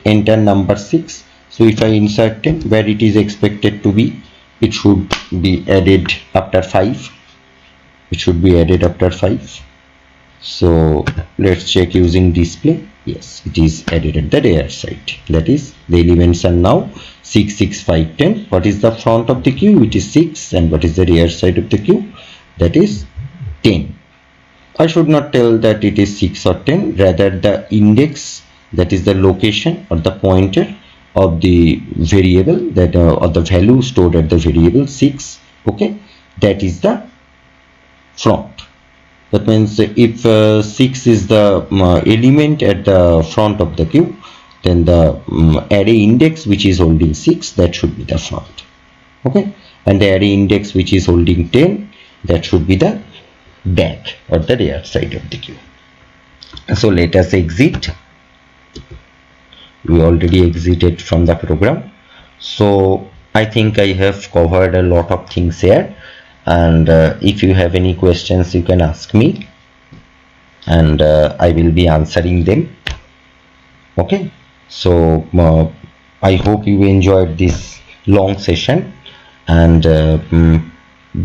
enter number 6. So if I insert 10, where it is expected to be, it should be added after 5. It should be added after 5. So let's check using display. Yes, it is added at the rear side. That is, the elements are now 6, 6, 5, 10. What is the front of the queue? It is 6. And what is the rear side of the queue? That is 10. I should not tell that it is 6 or 10. Rather, the index, that is the location or the pointer of the variable, that or the value stored at the variable 6. Okay, that is the front. That means if 6 is the element at the front of the queue, then the array index which is holding 6, that should be the front. Okay, and the array index which is holding 10, that should be the back or the rear side of the queue. So let us exit. We already exited from the program. So I think I have covered a lot of things here, and if you have any questions, you can ask me, and I will be answering them. Okay, so I hope you enjoyed this long session, and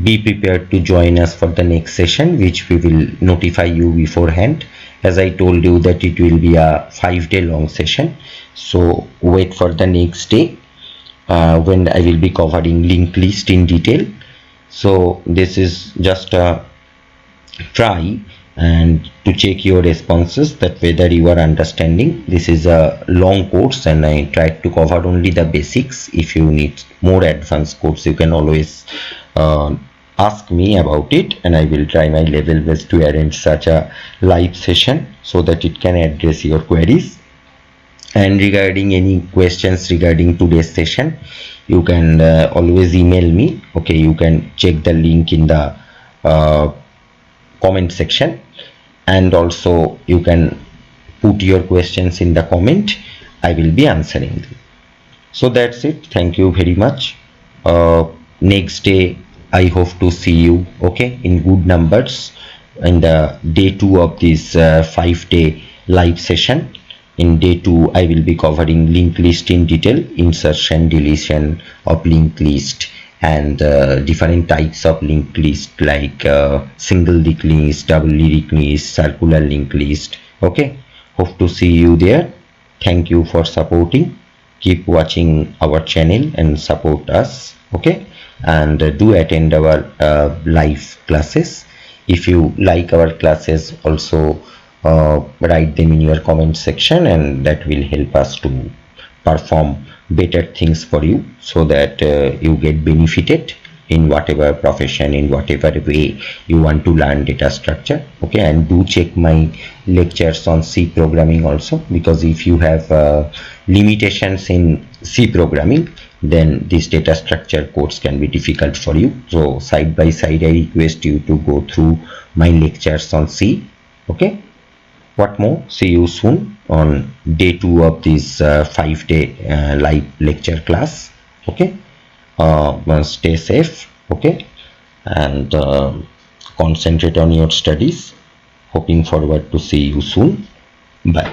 be prepared to join us for the next session, which we will notify you beforehand. As I told you that it will be a 5-day long session, so wait for the next day when I will be covering linked list in detail. So this is just a try and to check your responses, that whether you are understanding. This is a long course and I tried to cover only the basics. If you need more advanced course, you can always ask me about it, and I will try my level best to arrange such a live session so that it can address your queries. And regarding any questions regarding today's session, you can always email me. Okay, you can check the link in the comment section, and also you can put your questions in the comment. I will be answering them. So that's it. Thank you very much. Next day I hope to see you, okay, in good numbers in the day 2 of this 5-day live session. In day 2 I will be covering linked list in detail, insertion, deletion of linked list, and different types of linked list like single linked list, double linked list, circular linked list. Okay, hope to see you there. Thank you for supporting. Keep watching our channel and support us, okay, and do attend our live classes. If you like our classes, also write them in your comment section, and that will help us to perform better things for you, so that you get benefited in whatever profession, in whatever way you want to learn data structure. Okay, and do check my lectures on C programming also, because if you have limitations in C programming, then this data structure course can be difficult for you. So side by side I request you to go through my lectures on C. Okay, what more, see you soon on day 2 of this 5-day live lecture class. Okay, stay safe, okay, and concentrate on your studies. Hoping forward to see you soon. Bye.